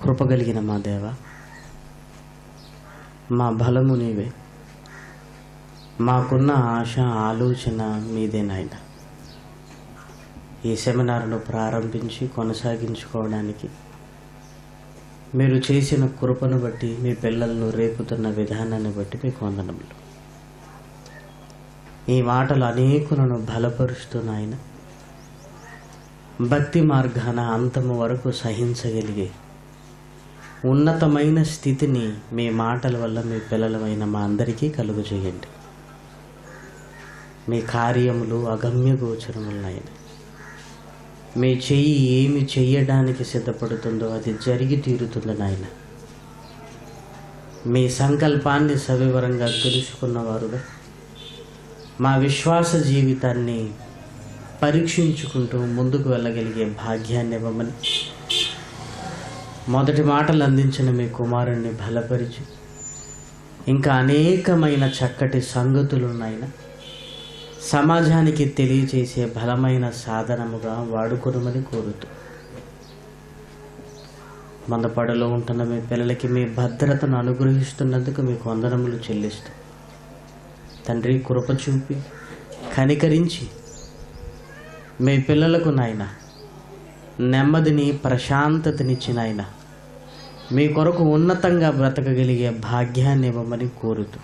కృపగలిగిన మా దేవ, మా బలము నీవే, మాకున్న ఆశ ఆలోచన మీదే నాయన. ఈ సెమినార్ను ప్రారంభించి కొనసాగించుకోవడానికి మీరు చేసిన కృపను బట్టి, మీ పిల్లలను రేపుతున్న విధానాన్ని బట్టి మీకు వందనములు. ఈ మాటలు అనేకులను బలపరుస్తున్నాయన, భక్తి మార్గాన అంతము వరకు సహించగలిగే ఉన్నతమైన స్థితిని మీ మాటల వల్ల మీ పిల్లలమైన మా అందరికీ కలుగు చేయండి. మీ కార్యములు అగమ్య గోచరములైన, మీ చెయ్యి ఏమి చెయ్యడానికి సిద్ధపడుతుందో అది జరిగి తీరుతుంది నాయన. మీ సంకల్పాన్ని సవివరంగా తెలుసుకున్నవారుగా మా విశ్వాస జీవితాన్ని పరీక్షించుకుంటూ ముందుకు వెళ్ళగలిగే భాగ్యాన్ని ఇవ్వమని, మొదటి మాటలు అందించిన మీ కుమారుణ్ణి బలపరిచి ఇంకా అనేకమైన చక్కటి సంగతులు నాయన సమాజానికి తెలియజేసే బలమైన సాధనముగా వాడుకొనమని కోరుతూ, మందపడలో ఉంటున్న మీ పిల్లలకి మీ భద్రతను అనుగ్రహిస్తున్నందుకు మీకు వందనములు చెల్లిస్తూ, తండ్రి కృప చూపి కనికరించి మీ పిల్లలకు నాయన నెమ్మదిని ప్రశాంతతనిచ్చిన ఆయన మీ కొరకు ఉన్నతంగా బ్రతకగలిగే భాగ్యాన్ని ఇవ్వమని కోరుతూ,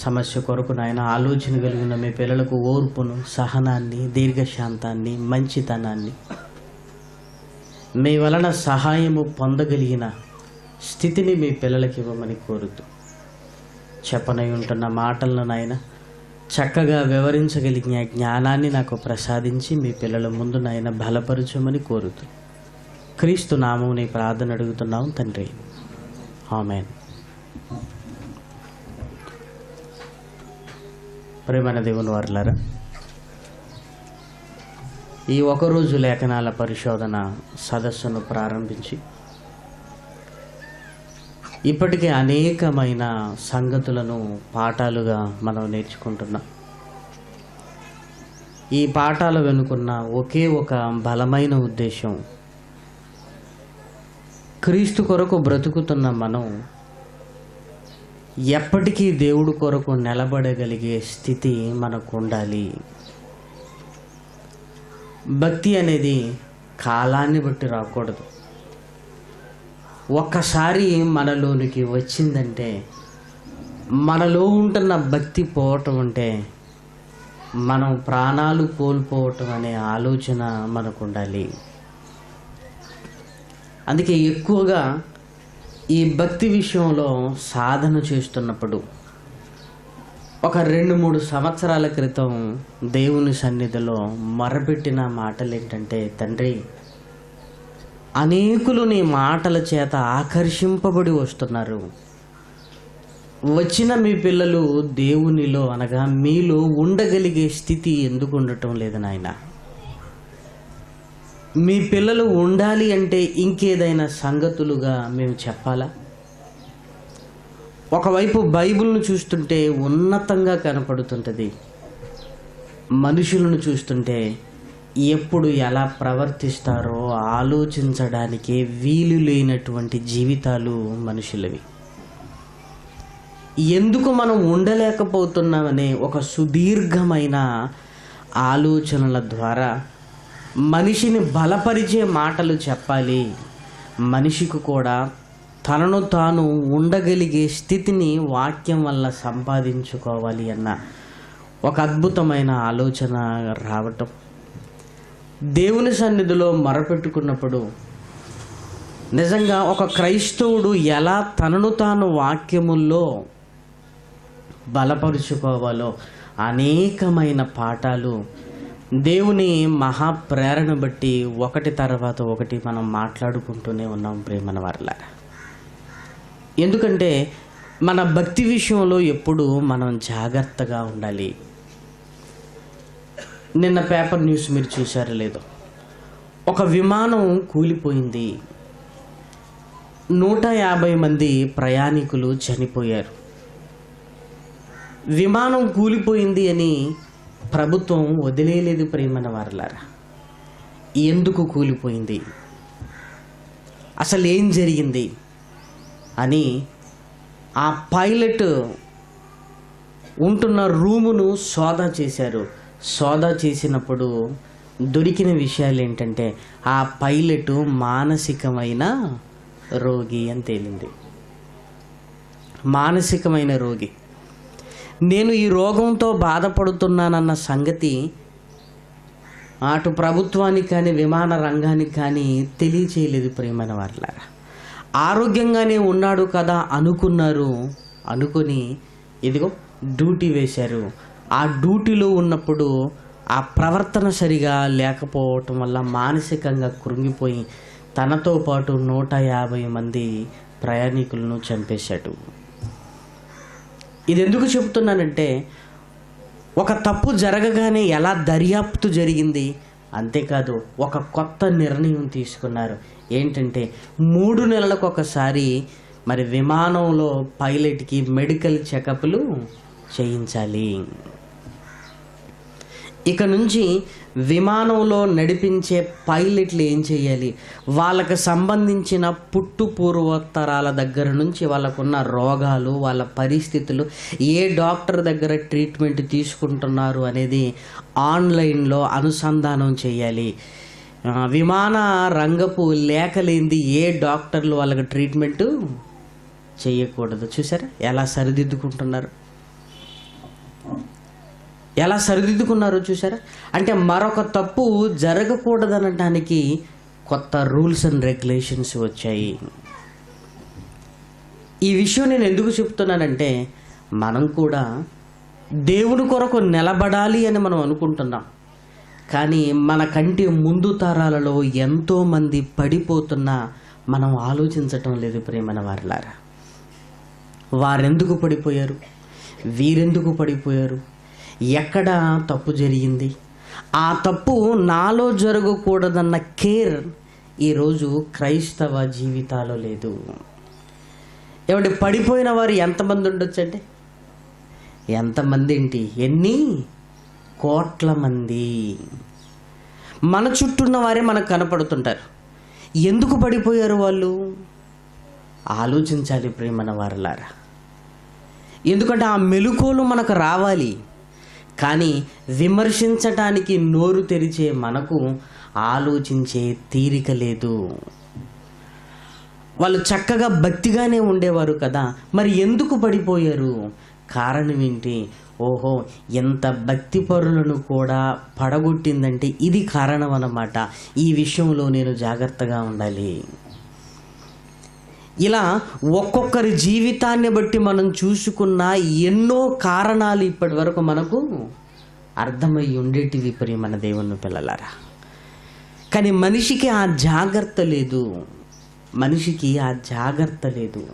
సమస్య కొరకు నాయన ఆలోచన కలిగిన మీ పిల్లలకు ఓర్పును, సహనాన్ని, దీర్ఘశాంతాన్ని, మంచితనాన్ని మీ వలన సహాయము పొందగలిగిన స్థితిని మీ పిల్లలకి ఇవ్వమని కోరుతూ, చెప్పనై ఉంటున్న మాటలను నాయన చక్కగా వివరించగలిగిన జ్ఞానాన్ని నాకు ప్రసాదించి మీ పిల్లల ముందు నాయన బలపరచమని కోరుతూ, క్రీస్తు నామముని ప్రార్థన అడుగుతున్నాం తండ్రి, ఆమేన్. ప్రేమైన దేవుని వారలారా, ఈ ఒకరోజు లేఖనాల పరిశోధన సదస్సును ప్రారంభించి ఇప్పటికే అనేకమైన సంగతులను పాఠాలుగా మనం నేర్చుకుంటున్నాం. ఈ పాఠాలు వెనుకున్న ఒకే ఒక బలమైన ఉద్దేశం, క్రీస్తు కొరకు బ్రతుకుతున్న మనం ఎప్పటికీ దేవుడు కొరకు నిలబడగలిగే స్థితి మనకు ఉండాలి. భక్తి అనేది కాలాన్ని బట్టి రాకూడదు. ఒక్కసారి మనలోనికి వచ్చిందంటే, మనలో ఉంటున్న భక్తి పోవటం అంటే మనం ప్రాణాలు కోల్పోవటం అనే ఆలోచన మనకు ఉండాలి. అందుకే ఎక్కువగా ఈ భక్తి విషయంలో సాధన చేస్తున్నప్పుడు ఒక 2-3 సంవత్సరాల క్రితం దేవుని సన్నిధిలో మొరపెట్టిన మాటలు ఏంటంటే, తండ్రి, అనేకులు నీ మాటల చేత ఆకర్షింపబడి వస్తున్నారు. వచ్చిన మీ పిల్లలు దేవునిలో అనగా మీలో ఉండగలిగే స్థితి ఎందుకు ఉండటం లేదు నాయన? మీ పిల్లలు ఉండాలి అంటే ఇంకేదైనా సంగతులుగా మేము చెప్పాలా? ఒకవైపు బైబిల్ను చూస్తుంటే ఉన్నతంగా కనపడుతుంటుంది, మనుషులను చూస్తుంటే ఎప్పుడు ఎలా ప్రవర్తిస్తారో ఆలోచించడానికి వీలు లేనటువంటి జీవితాలు మనుషులవి. ఎందుకు మనం ఉండలేకపోతున్నామనే ఒక సుదీర్ఘమైన ఆలోచనల ద్వారా మనిషిని బలపరిచే మాటలు చెప్పాలి, మనిషికి కూడా తనను తాను ఉండగలిగే స్థితిని వాక్యం వల్ల సంపాదించుకోవాలి అన్న ఒక అద్భుతమైన ఆలోచన రావటం, దేవుని సన్నిధిలో మొరపెట్టుకున్నప్పుడు నిజంగా ఒక క్రైస్తవుడు ఎలా తనను తాను వాక్యముల్లో బలపరుచుకోవాలో అనేకమైన పాఠాలు దేవుని మహాప్రేరణ బట్టి ఒకటి తర్వాత ఒకటి మనం మాట్లాడుకుంటూనే ఉన్నాం ప్రియమైన వారలారా. ఎందుకంటే మన భక్తి విషయంలో ఎప్పుడు మనం జాగ్రత్తగా ఉండాలి. నిన్న పేపర్ న్యూస్ మీరు చూసారో లేదో, ఒక విమానం కూలిపోయింది, 150 మంది ప్రయాణికులు చనిపోయారు. విమానం కూలిపోయింది అని ప్రభుత్వం వదిలేయలేదు ప్రియమైన వారలారా. ఎందుకు కూలిపోయింది? అసలు ఏం జరిగింది అని ఆ పైలట్ ఉంటున్న రూమును సోదా చేశారు. సోదా చేసినప్పుడు దొరికిన విషయాలు ఏంటంటే ఆ పైలట్ మానసికమైన రోగి అని తేలింది. మానసికమైన రోగి. నేను ఈ రోగంతో బాధపడుతున్నానన్న సంగతి అటు ప్రభుత్వానికి కానీ విమాన రంగానికి కానీ తెలియచేయలేదు ప్రియమైన వారలారా. ఆరోగ్యంగానే ఉన్నాడు కదా అనుకున్నారు. అనుకుని ఇదిగో డ్యూటీ వేశారు. ఆ డ్యూటీలో ఉన్నప్పుడు ఆ ప్రవర్తన సరిగా లేకపోవటం వల్ల మానసికంగా కృంగిపోయి తనతో పాటు 150 మంది ప్రయాణికులను చంపేశాడు. ఇది ఎందుకు చెబుతున్నానంటే ఒక తప్పు జరగగానే ఎలా దర్యాప్తు జరిగింది, అంతేకాదు ఒక కొత్త నిర్ణయం తీసుకున్నారు. ఏంటంటే 3 నెలలకు ఒకసారి మరి విమానంలో పైలట్కి మెడికల్ చెకప్లు చేయించాలి. ఇక నుంచి విమానంలో నడిపించే పైలట్లు ఏం చేయాలి, వాళ్ళకు సంబంధించిన పుట్టు పూర్వోత్తరాల దగ్గర నుంచి వాళ్ళకున్న రోగాలు, వాళ్ళ పరిస్థితులు, ఏ డాక్టర్ దగ్గర ట్రీట్మెంట్ తీసుకుంటున్నారు అనేది ఆన్లైన్లో అనుసంధానం చేయాలి. విమాన రంగపు లేఖలేంది ఏ డాక్టర్లు వాళ్ళకి ట్రీట్మెంటు చేయకూడదు. చూసారా ఎలా సరిదిద్దుకుంటున్నారు, ఎలా సరిదిద్దుకున్నారో చూసారా. అంటే మరొక తప్పు జరగకూడదనడానికి కొత్త రూల్స్ అండ్ రెగ్యులేషన్స్ వచ్చాయి. ఈ విషయం నేను ఎందుకు చెప్తున్నానంటే మనం కూడా దేవుని కొరకు నిలబడాలి అని మనం అనుకుంటున్నాం. కానీ మన కంటి ముందు తరాలలో ఎంతోమంది పడిపోతున్నా మనం ఆలోచించటం లేదు ప్రియమైన వారలారా. వారెందుకు పడిపోయారు, వీరెందుకు పడిపోయారు, ఎక్కడ తప్పు జరిగింది, ఆ తప్పు నాలో జరగకూడదన్న కేర్ ఈరోజు క్రైస్తవ జీవితాల్లో లేదు. ఏమంటే పడిపోయిన వారు ఎంతమంది ఉండొచ్చంటే, ఎంతమంది ఏంటి, ఎన్ని కోట్ల మంది మన చుట్టూ ఉన్న వారే మనకు కనపడుతుంటారు. ఎందుకు పడిపోయారు వాళ్ళు ఆలోచించాలి ప్రియమైన వారలారా. ఎందుకంటే ఆ మెలకువలు మనకు రావాలి. కానీ విమర్శించటానికి నోరు తెరిచే మనకు ఆలోచించే తీరిక లేదు. వాళ్ళు చక్కగా భక్తిగానే ఉండేవారు కదా, మరి ఎందుకు పడిపోయారు, కారణం ఏంటి, ఓహో ఎంత భక్తి పరులను కూడా పడగొట్టిందంటే ఇది కారణం అన్నమాట. ఈ విషయంలో నేను జాగ్రత్తగా ఉండాలి. ఇలా ఒక్కొక్కరి జీవితాన్ని బట్టి మనం చూసుకున్న ఎన్నో కారణాలు ఇప్పటి వరకు మనకు అర్థమై ఉండేటివి ప్రియమైన దేవుని పిల్లలారా. కానీ మనిషికి ఆ జాగ్రత్త లేదు, మనిషికి ఆ జాగ్రత్త లేదు.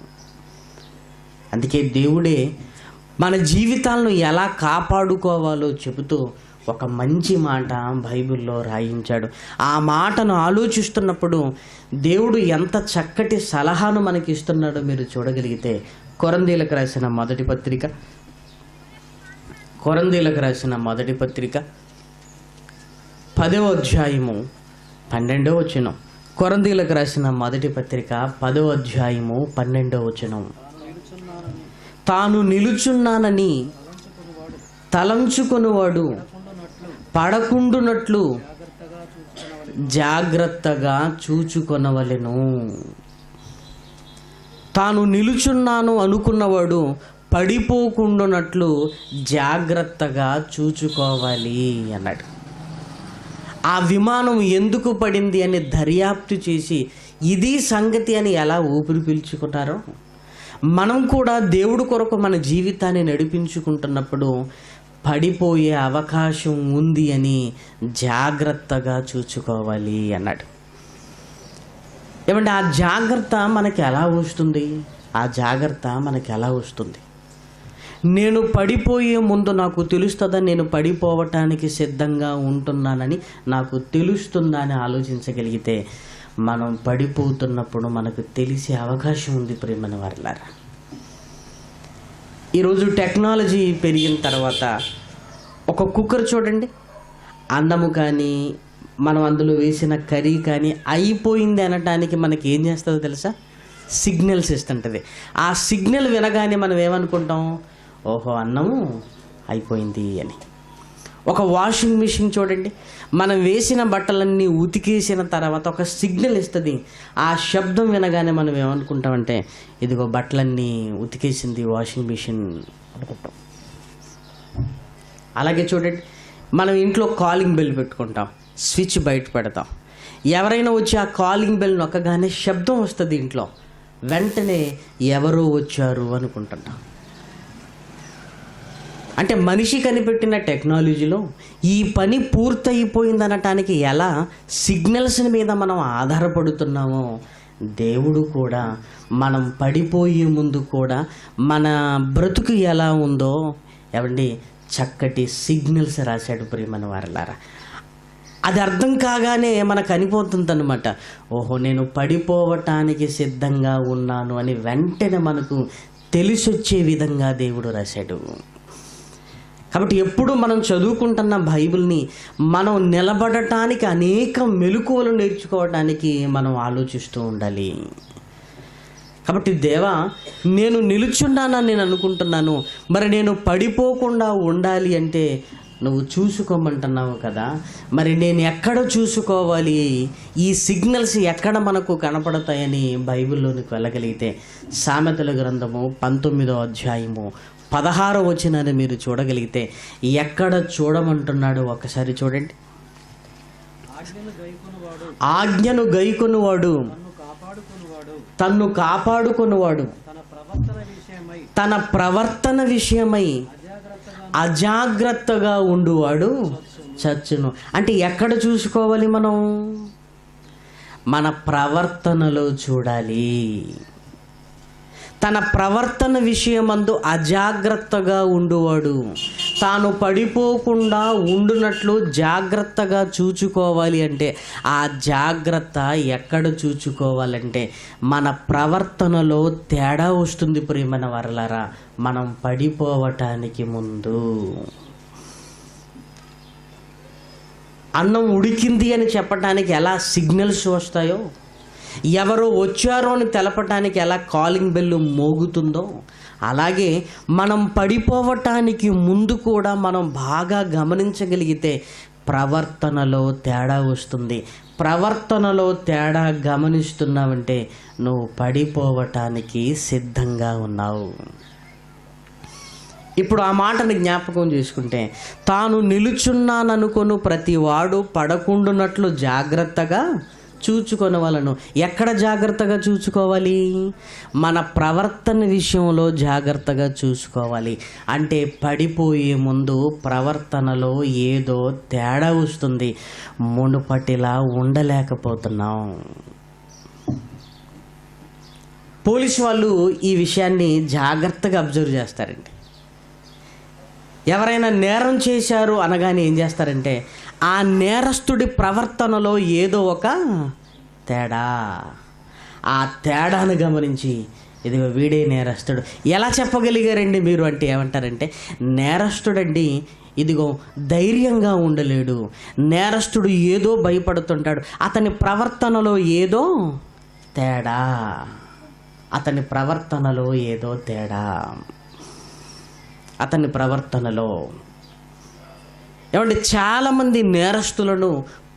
అందుకే దేవుడే మన జీవితాలను ఎలా కాపాడుకోవాలో చెబుతూ ఒక మంచి మాట బైబిల్లో రాయించాడు. ఆ మాటను ఆలోచిస్తున్నప్పుడు దేవుడు ఎంత చక్కటి సలహాను మనకి ఇస్తున్నాడో మీరు చూడగలిగితే కొరంథీయులకు రాసిన మొదటి పత్రిక 10వ అధ్యాయము 12వ వచనం. కొరంథీయులకు రాసిన మొదటి పత్రిక 10వ అధ్యాయము 12వ వచనం. తాను నిలుచున్నానని తలంచుకొనువాడు పడకుండునట్లు జాగ్రత్తగా చూచుకొనవలెను. తాను నిలుచున్నాను అనుకున్నవాడు పడిపోకుండునట్లు జాగ్రత్తగా చూచుకోవాలి అన్నాడు. ఆ విమానం ఎందుకు పడింది అని దర్యాప్తు చేసి ఇది సంగతి అని ఎలా ఊపిరి పీల్చుకుంటారో మనం కూడా దేవుడి కొరకు మన జీవితాన్ని నడిపించుకుంటున్నప్పుడు పడిపోయే అవకాశం ఉంది అని జాగ్రత్తగా చూసుకోవాలి అన్నాడు. ఏమంటే ఆ జాగ్రత్త మనకి ఎలా వస్తుంది, ఆ జాగ్రత్త మనకి ఎలా వస్తుంది? నేను పడిపోయే ముందు నాకు తెలుస్తుందా నేను పడిపోవటానికి సిద్ధంగా ఉంటున్నానని నాకు తెలుస్తుందా అని ఆలోచించగలిగితే మనం పడిపోతున్నప్పుడు మనకు తెలిసే అవకాశం ఉంది ప్రియమైన వారలారా. ఈరోజు టెక్నాలజీ పెరిగిన తర్వాత ఒక కుక్కర్ చూడండి, అందము కానీ మనం అందులో వేసిన కర్రీ కానీ అయిపోయింది అనటానికి మనకి ఏం చేస్తుందో తెలుసా? సిగ్నల్స్ ఇస్తుంటుంది. ఆ సిగ్నల్ వినగానే మనం ఏమనుకుంటాం? ఓహో, అన్నము అయిపోయింది అని. ఒక వాషింగ్ మిషన్ చూడండి, మనం వేసిన బట్టలన్నీ ఉతికేసిన తర్వాత ఒక సిగ్నల్ ఇస్తుంది. ఆ శబ్దం వినగానే మనం ఏమనుకుంటామంటే ఇదిగో బట్టలన్నీ ఉతికేసింది వాషింగ్ మిషన్ అనుకుంటాం. అలాగే చూడండి, మనం ఇంట్లో కాలింగ్ బెల్ పెట్టుకుంటాం, స్విచ్ బయట పెడతాం. ఎవరైనా వచ్చి ఆ కాలింగ్ బెల్ నొక్కగానే శబ్దం వస్తుంది ఇంట్లో, వెంటనే ఎవరో వచ్చారు అనుకుంటున్నాం. అంటే మనిషి కనిపెట్టిన టెక్నాలజీలో ఈ పని పూర్తయిపోయిందనటానికి ఎలా సిగ్నల్స్ మీద మనం ఆధారపడుతున్నామో, దేవుడు కూడా మనం పడిపోయే ముందు కూడా మన బ్రతుకు ఎలా ఉందో ఏమండి చక్కటి సిగ్నల్స్ రాశాడు ప్రియమైన వారలారా. అది అర్థం కాగానే మనకు అనిపోతుంది అనమాట, ఓహో నేను పడిపోవటానికి సిద్ధంగా ఉన్నాను అని వెంటనే మనకు తెలిసొచ్చే విధంగా దేవుడు రాశాడు. కాబట్టి ఎప్పుడు మనం చదువుకుంటున్న బైబిల్ని మనం నిలబడటానికి అనేక మెలకువలు నేర్చుకోవడానికి మనం ఆలోచిస్తూ ఉండాలి. కాబట్టి దేవా, నేను నిలుచున్నానని నేను అనుకుంటున్నాను, మరి నేను పడిపోకుండా ఉండాలి అంటే నువ్వు చూసుకోమంటున్నావు కదా, మరి నేను ఎక్కడ చూసుకోవాలి? ఈ సిగ్నల్స్ ఎక్కడ మనకు కనపడతాయని బైబిల్లోనికి వెళ్ళగలిగితే సామెతల గ్రంథము 19వ అధ్యాయము 16వ వచనాన్ని మీరు చూడగలిగితే ఎక్కడ చూడమంటున్నాడు ఒకసారి చూడండి. ఆజ్ఞను గైకొనువాడు తన్ను కాపాడుకొనువాడు తన ప్రవర్తన విషయమై అజాగ్రత్తగా ఉండువాడు చచ్చును. అంటే ఎక్కడ చూసుకోవాలి? మనం మన ప్రవర్తనలో చూడాలి. తన ప్రవర్తన విషయమందు అజాగ్రత్తగా ఉండువాడు తాను పడిపోకుండా ఉండునట్లు జాగ్రత్తగా చూచుకోవాలి. అంటే ఆ జాగ్రత్త ఎక్కడ చూచుకోవాలంటే మన ప్రవర్తనలో తేడా వస్తుంది ప్రియమైన వారలారా, మనం పడిపోవటానికి ముందు. అన్నం ఉడికింది అని చెప్పటానికి ఎలా సిగ్నల్స్ వస్తాయో, ఎవరో వచ్చారో అని తెలపటానికి ఎలా కాలింగ్ బెల్ మోగుతుందో, అలాగే మనం పడిపోవటానికి ముందు కూడా మనం బాగా గమనించగలిగితే ప్రవర్తనలో తేడా వస్తుంది. ప్రవర్తనలో తేడా గమనిస్తున్నావంటే నువ్వు పడిపోవటానికి సిద్ధంగా ఉన్నావు. ఇప్పుడు ఆ మాటని జ్ఞాపకం చేసుకుంటే, తాను నిలుచున్నాననుకొను ప్రతివాడు పడకుండునట్లు జాగ్రత్తగా చూచుకొనవలను. ఎక్కడ జాగ్రత్తగా చూసుకోవాలి? మన ప్రవర్తన విషయంలో జాగ్రత్తగా చూసుకోవాలి. అంటే పడిపోయే ముందు ప్రవర్తనలో ఏదో తేడా వస్తుంది, మునుపటిలా ఉండలేకపోతున్నాం. పోలీసు వాళ్ళు ఈ విషయాన్ని జాగ్రత్తగా అబ్జర్వ్ చేస్తారండి. ఎవరైనా నేరం చేశారు అనగానే ఏం చేస్తారంటే ఆ నేరస్తుడి ప్రవర్తనలో ఏదో ఒక తేడా, ఆ తేడాను గమనించి ఇదిగో వీడే నేరస్తుడు. ఎలా చెప్పగలిగారండి మీరు అంటే ఏమంటారంటే, నేరస్తుడండి ఇదిగో ధైర్యంగా ఉండలేడు, నేరస్తుడు ఏదో భయపడుతుంటాడు, అతని ప్రవర్తనలో ఏదో తేడా, అతని ప్రవర్తనలో ఏదో తేడా, అతని ప్రవర్తనలో. ఏమంటే చాలామంది నేరస్తులను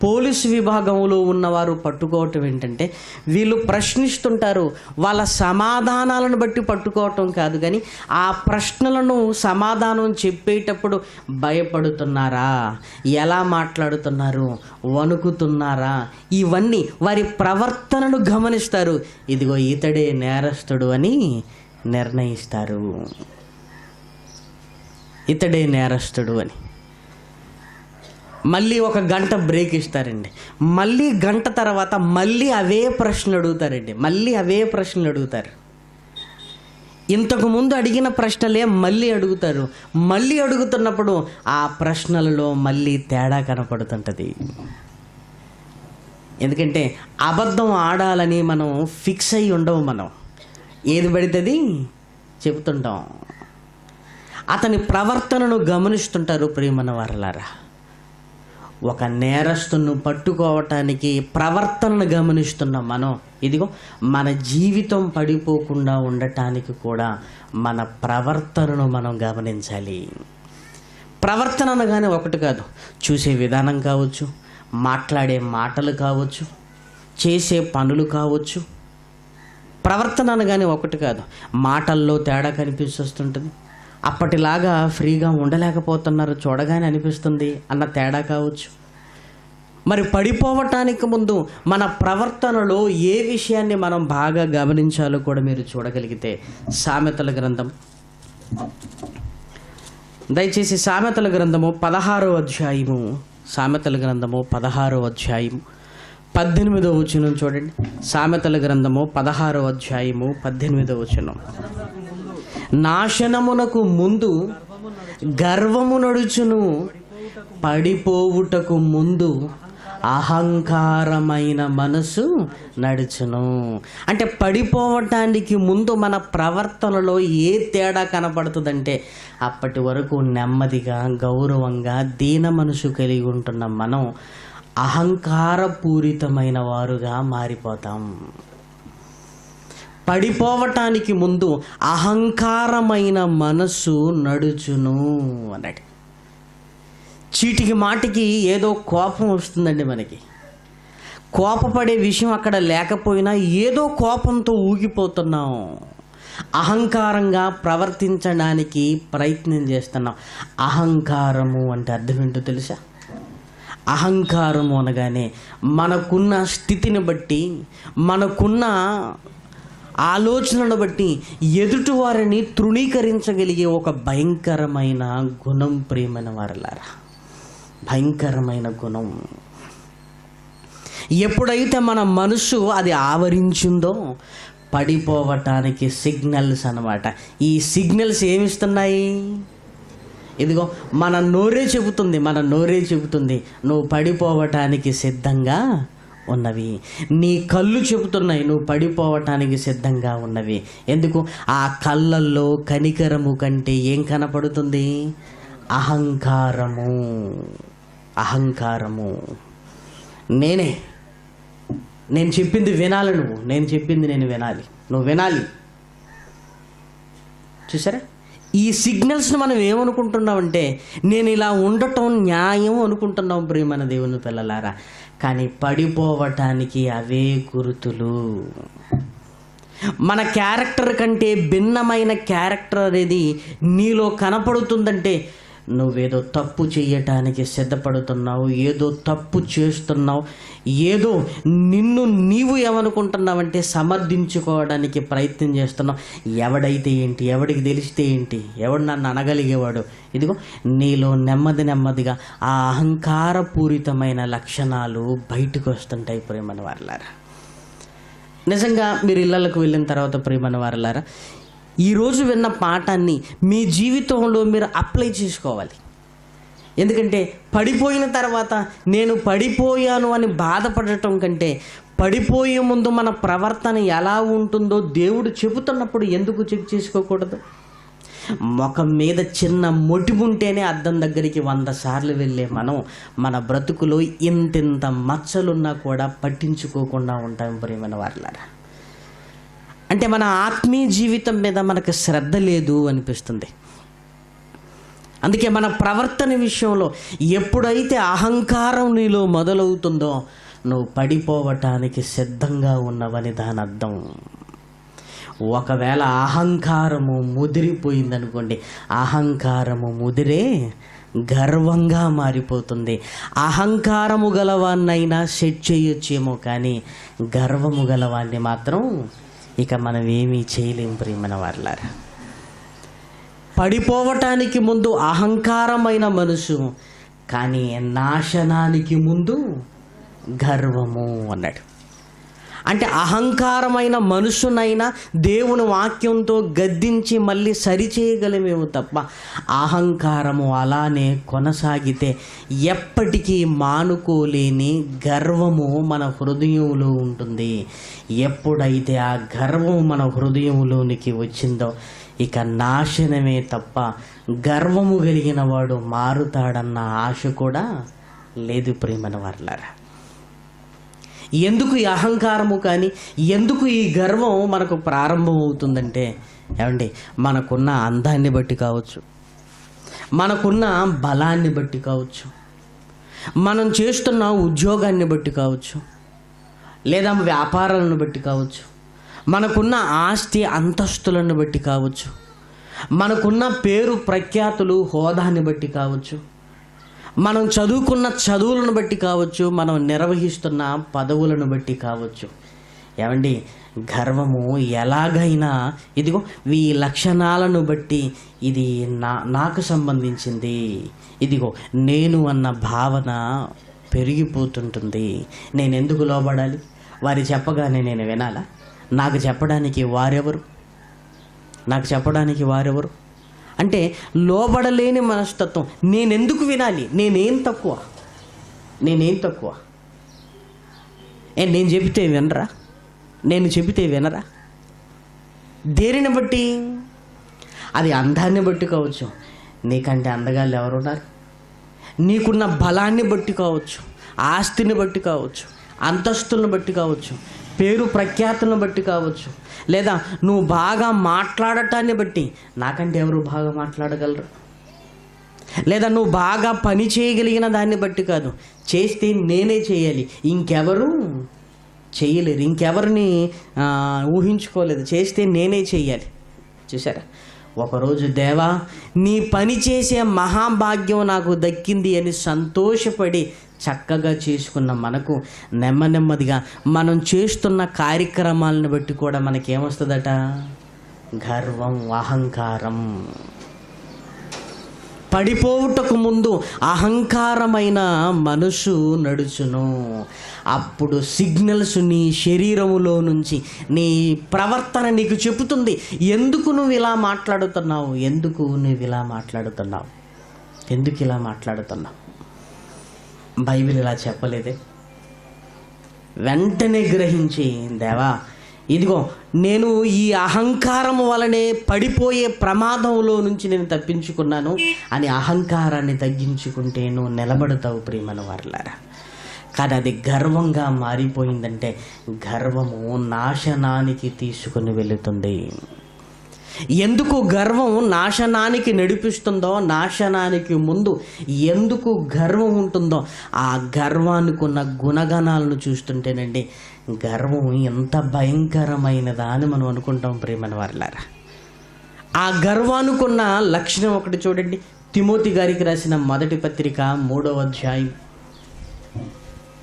పోలీసు విభాగంలో ఉన్నవారు పట్టుకోవటం ఏంటంటే, వీళ్ళు ప్రశ్నిస్తుంటారు, వాళ్ళ సమాధానాలను బట్టి పట్టుకోవటం కాదు, కానీ ఆ ప్రశ్నలను సమాధానం చెప్పేటప్పుడు భయపడుతున్నారా, ఎలా మాట్లాడుతున్నారు, వణుకుతున్నారా, ఇవన్నీ వారి ప్రవర్తనను గమనిస్తారు. ఇదిగో ఇతడే నేరస్తుడు అని నిర్ణయిస్తారు, ఇతడే నేరస్తుడు అని. మళ్ళీ ఒక గంట బ్రేక్ ఇస్తారండి, మళ్ళీ గంట తర్వాత మళ్ళీ అవే ప్రశ్నలు అడుగుతారండి, మళ్ళీ అవే ప్రశ్నలు అడుగుతారు. ఇంతకుముందు అడిగిన ప్రశ్నలే మళ్ళీ అడుగుతారు. మళ్ళీ అడుగుతున్నప్పుడు ఆ ప్రశ్నలలో మళ్ళీ తేడా కనపడుతుంటుంది. ఎందుకంటే అబద్ధం ఆడాలని మనం ఫిక్స్ అయ్యి ఉండవు, మనం ఏది పడితే చెబుతుంటాం. అతని ప్రవర్తనను గమనిస్తుంటారు ప్రియమైన వారలారా. ఒక నేరస్తును పట్టుకోవటానికి ప్రవర్తనను గమనిస్తున్న మనం, ఇదిగో మన జీవితం పడిపోకుండా ఉండటానికి కూడా మన ప్రవర్తనను మనం గమనించాలి. ప్రవర్తన అనగానే ఒకటి కాదు, చూసే విధానం కావచ్చు, మాట్లాడే మాటలు కావచ్చు, చేసే పనులు కావచ్చు. ప్రవర్తన అనగానే ఒకటి కాదు, మాటల్లో తేడా కనిపిస్తుంటుంది. అప్పటిలాగా ఫ్రీగా ఉండలేకపోతున్నారు చూడగానే అనిపిస్తుంది అన్న తేడా కావచ్చు. మరి పడిపోవటానికి ముందు మన ప్రవర్తనలో ఏ విషయాన్ని మనం బాగా గమనించాలో కూడా మీరు చూడగలిగితే, సామెతల గ్రంథం, దయచేసి సామెతల గ్రంథము 16వ అధ్యాయము, సామెతల గ్రంథము 16వ అధ్యాయము 18వ వచనం చూడండి. సామెతల గ్రంథము 16వ అధ్యాయము 18వ వచనం. నాశనమునకు ముందు గర్వము నడుచును, పడిపోవుటకు ముందు అహంకారమైన మనసు నడుచును. అంటే పడిపోవటానికి ముందు మన ప్రవర్తనలో ఏ తేడా కనపడుతుందంటే, అప్పటి వరకు నెమ్మదిగా, గౌరవంగా, దీన మనసు కలిగి ఉంటున్న మనం అహంకారపూరితమైన వారుగా మారిపోతాం. పడిపోవటానికి ముందు అహంకారమైన మనస్సు నడుచును అన్నాడు. చీటికి మాటికి ఏదో కోపం వస్తుందండి మనకి. కోపపడే విషయం అక్కడ లేకపోయినా ఏదో కోపంతో ఊగిపోతున్నాం, అహంకారంగా ప్రవర్తించడానికి ప్రయత్నం చేస్తున్నాం. అహంకారము అంటే అర్థం ఏంటో తెలుసా? అహంకారము అనగానే మనకున్న స్థితిని బట్టి, మనకున్న ఆలోచనను బట్టి ఎదుటి వారిని తృణీకరించగలిగే ఒక భయంకరమైన గుణం ప్రియమైన వారలారా, భయంకరమైన గుణం. ఎప్పుడైతే మన మనసు అది ఆవరించిందో పడిపోవటానికి సిగ్నల్స్ అన్నమాట. ఈ సిగ్నల్స్ ఏమిస్తున్నాయి? ఇదిగో మన నోరే చెబుతుంది నువ్వు పడిపోవటానికి సిద్ధంగా ఉన్నవి. నీ కళ్ళు చెబుతున్నాయి నువ్వు పడిపోవటానికి సిద్ధంగా ఉన్నవి. ఎందుకు? ఆ కళ్ళల్లో కనికరము కంటే ఏం కనపడుతుంది? అహంకారము. అహంకారము. నేను చెప్పింది వినాలి, నేను చెప్పింది నేను వినాలి, నువ్వు వినాలి. చూసారా? ఈ సిగ్నల్స్ని మనం ఏమనుకుంటున్నామంటే, నేను ఇలా ఉండటం న్యాయం అనుకుంటున్నాం ప్రియమైన దేవుని పిల్లలారా. కానీ పడిపోవటానికి అవే గుర్తులు. మన క్యారెక్టర్ కంటే భిన్నమైన క్యారెక్టర్ అనేది నీలో కనపడుతుందంటే, నువ్వేదో తప్పు చేయటానికి సిద్ధపడుతున్నావు, ఏదో తప్పు చేస్తున్నావు, ఏదో నిన్ను నీవు ఏమనుకుంటున్నావంటే సమర్థించుకోవడానికి ప్రయత్నం చేస్తున్నావు. ఎవడైతే ఏంటి, ఎవడికి తెలిస్తే ఏంటి, ఎవడు నన్ను అనగలిగేవాడు. ఇదిగో నీలో నెమ్మదిగా ఆ అహంకారపూరితమైన లక్షణాలు బయటకు వస్తుంటాయి ప్రియమైన వారలారా. నిజంగా మీరు ఇళ్ళకు వెళ్ళిన తర్వాత ప్రియమైన వారలారా, ఈరోజు విన్న పాఠాన్ని మీ జీవితంలో మీరు అప్లై చేసుకోవాలి. ఎందుకంటే పడిపోయిన తర్వాత నేను పడిపోయాను అని బాధపడటం కంటే, పడిపోయే ముందు మన ప్రవర్తన ఎలా ఉంటుందో దేవుడు చెబుతున్నప్పుడు ఎందుకు చెక్ చేసుకోకూడదు? ముఖం మీద చిన్న మొటిము ఉంటేనే అద్దం దగ్గరికి 100 సార్లు వెళ్ళే మనం, మన బ్రతుకులో ఇంతింత మచ్చలున్నా కూడా పట్టించుకోకుండా ఉంటాం ప్రియమైన వారలారా. అంటే మన ఆత్మీయ జీవితం మీద మనకు శ్రద్ధ లేదు అనిపిస్తుంది. అందుకే మన ప్రవర్తన విషయంలో ఎప్పుడైతే అహంకారం నీలో మొదలవుతుందో నువ్వు పడిపోవటానికి సిద్ధంగా ఉన్నవని దాని అర్థం. ఒకవేళ అహంకారము ముదిరిపోయిందనుకోండి, అహంకారము ముదిరే గర్వంగా మారిపోతుంది. అహంకారము గలవాన్నైనా సెట్ చేయొచ్చేమో, కానీ గర్వము గలవాన్ని మాత్రం ఇక మనం ఏమీ చేయలేం ప్రియమైన వారలారా. పడిపోవటానికి ముందు అహంకారమైన మనసు, కానీ నాశనానికి ముందు గర్వము అన్నాడు. అంటే అహంకారమైన మనసునైనా దేవుని వాక్యంతో గద్దించి మళ్ళీ సరిచేయగలమేమో తప్ప, అహంకారము అలానే కొనసాగితే ఎప్పటికీ మానుకోలేని గర్వము మన హృదయంలో ఉంటుంది. ఎప్పుడైతే ఆ గర్వం మన హృదయంలోనికి వచ్చిందో ఇక నాశనమే తప్ప గర్వము కలిగిన వాడు మారుతాడన్న ఆశ కూడా లేదు ప్రియమైన వారలారా. ఎందుకు ఈ అహంకారము కానీ, ఎందుకు ఈ గర్వం మనకు ప్రారంభం అవుతుందంటే, ఏమండి, మనకున్న అందాన్ని బట్టి కావచ్చు, మనకున్న బలాన్ని బట్టి కావచ్చు, మనం చేస్తున్న ఉద్యోగాన్ని బట్టి కావచ్చు, లేదా వ్యాపారాలను బట్టి కావచ్చు, మనకున్న ఆస్తి అంతస్తులను బట్టి కావచ్చు, మనకున్న పేరు ప్రఖ్యాతులు హోదాని బట్టి కావచ్చు, మనం చదువుకున్న చదువులను బట్టి కావచ్చు, మనం నిర్వహిస్తున్న పదవులను బట్టి కావచ్చు. ఏమండి, గర్వము ఎలాగైనా ఇదిగో ఈ లక్షణాలను బట్టి ఇది నాకు సంబంధించింది, ఇదిగో నేను అన్న భావన పెరిగిపోతుంటుంది. నేను ఎందుకు లోబడాలి? వారి చెప్పగానే నేను వినాలా? నాకు చెప్పడానికి వారెవరు అంటే లోబడలేని మనస్తత్వం. నేనెందుకు వినాలి? నేనేం తక్కువ? నేను చెబితే వినరా? దేనిని బట్టి? అది అందాన్ని బట్టి కావచ్చు, నీకంటే అందగాళ్ళు ఎవరున్నారు, నీకున్న బలాన్ని బట్టి కావచ్చు, ఆస్తిని బట్టి కావచ్చు, అంతస్తులను బట్టి కావచ్చు, పేరు ప్రఖ్యాతులను బట్టి కావచ్చు, లేదా నువ్వు బాగా మాట్లాడటాన్ని బట్టి. నాకంటే ఎవరు బాగా మాట్లాడగలరు? లేదా నువ్వు బాగా పని చేయగలిగిన దాన్ని బట్టి కాదు, చేస్తే నేనే చేయాలి, ఇంకెవరు చేయలేరు, ఇంకెవరిని ఊహించుకోలేదు, చేస్తే నేనే చేయాలి. చూసారా? ఒకరోజు దేవా నీ పని చేసే మహాభాగ్యం నాకు దక్కింది అని సంతోషపడి చక్కగా చేసుకున్న మనకు నెమ్మదిగా మనం చేస్తున్న కార్యక్రమాలను బట్టి కూడా మనకేమొస్తుందట? గర్వం, అహంకారం. పడిపోవుటకు ముందు అహంకారమైన మనసు నడుచును. అప్పుడు సిగ్నల్స్ నీ శరీరములో నుంచి నీ ప్రవర్తన నీకు చెబుతుంది, ఎందుకు నువ్వు ఇలా మాట్లాడుతున్నావు, ఎందుకు ఇలా మాట్లాడుతున్నావు. బైబిల్ ఇలా చెప్పలేదే? వెంటనే గ్రహించి, దేవా ఇదిగో నేను ఈ అహంకారం వలనే పడిపోయే ప్రమాదంలో నుంచి నేను తప్పించుకున్నాను అని అహంకారాన్ని తగ్గించుకుంటే నువ్వు నిలబడతావు ప్రియమైన వారలారా. కానీ అది గర్వంగా మారిపోయిందంటే గర్వము నాశనానికి తీసుకుని వెళుతుంది. ఎందుకు గర్వం నాశనానికి నడిపిస్తుందో, నాశనానికి ముందు ఎందుకు గర్వం ఉంటుందో, ఆ గర్వానికి ఉన్న గుణగణాలను చూస్తుంటేనండి గర్వం ఎంత భయంకరమైనదా అని మనం అనుకుంటాం ప్రియమైన వారలారా. ఆ గర్వానికి ఉన్న లక్షణం ఒకటి చూడండి. తిమోతి గారికి రాసిన మొదటి పత్రిక 3వ అధ్యాయం.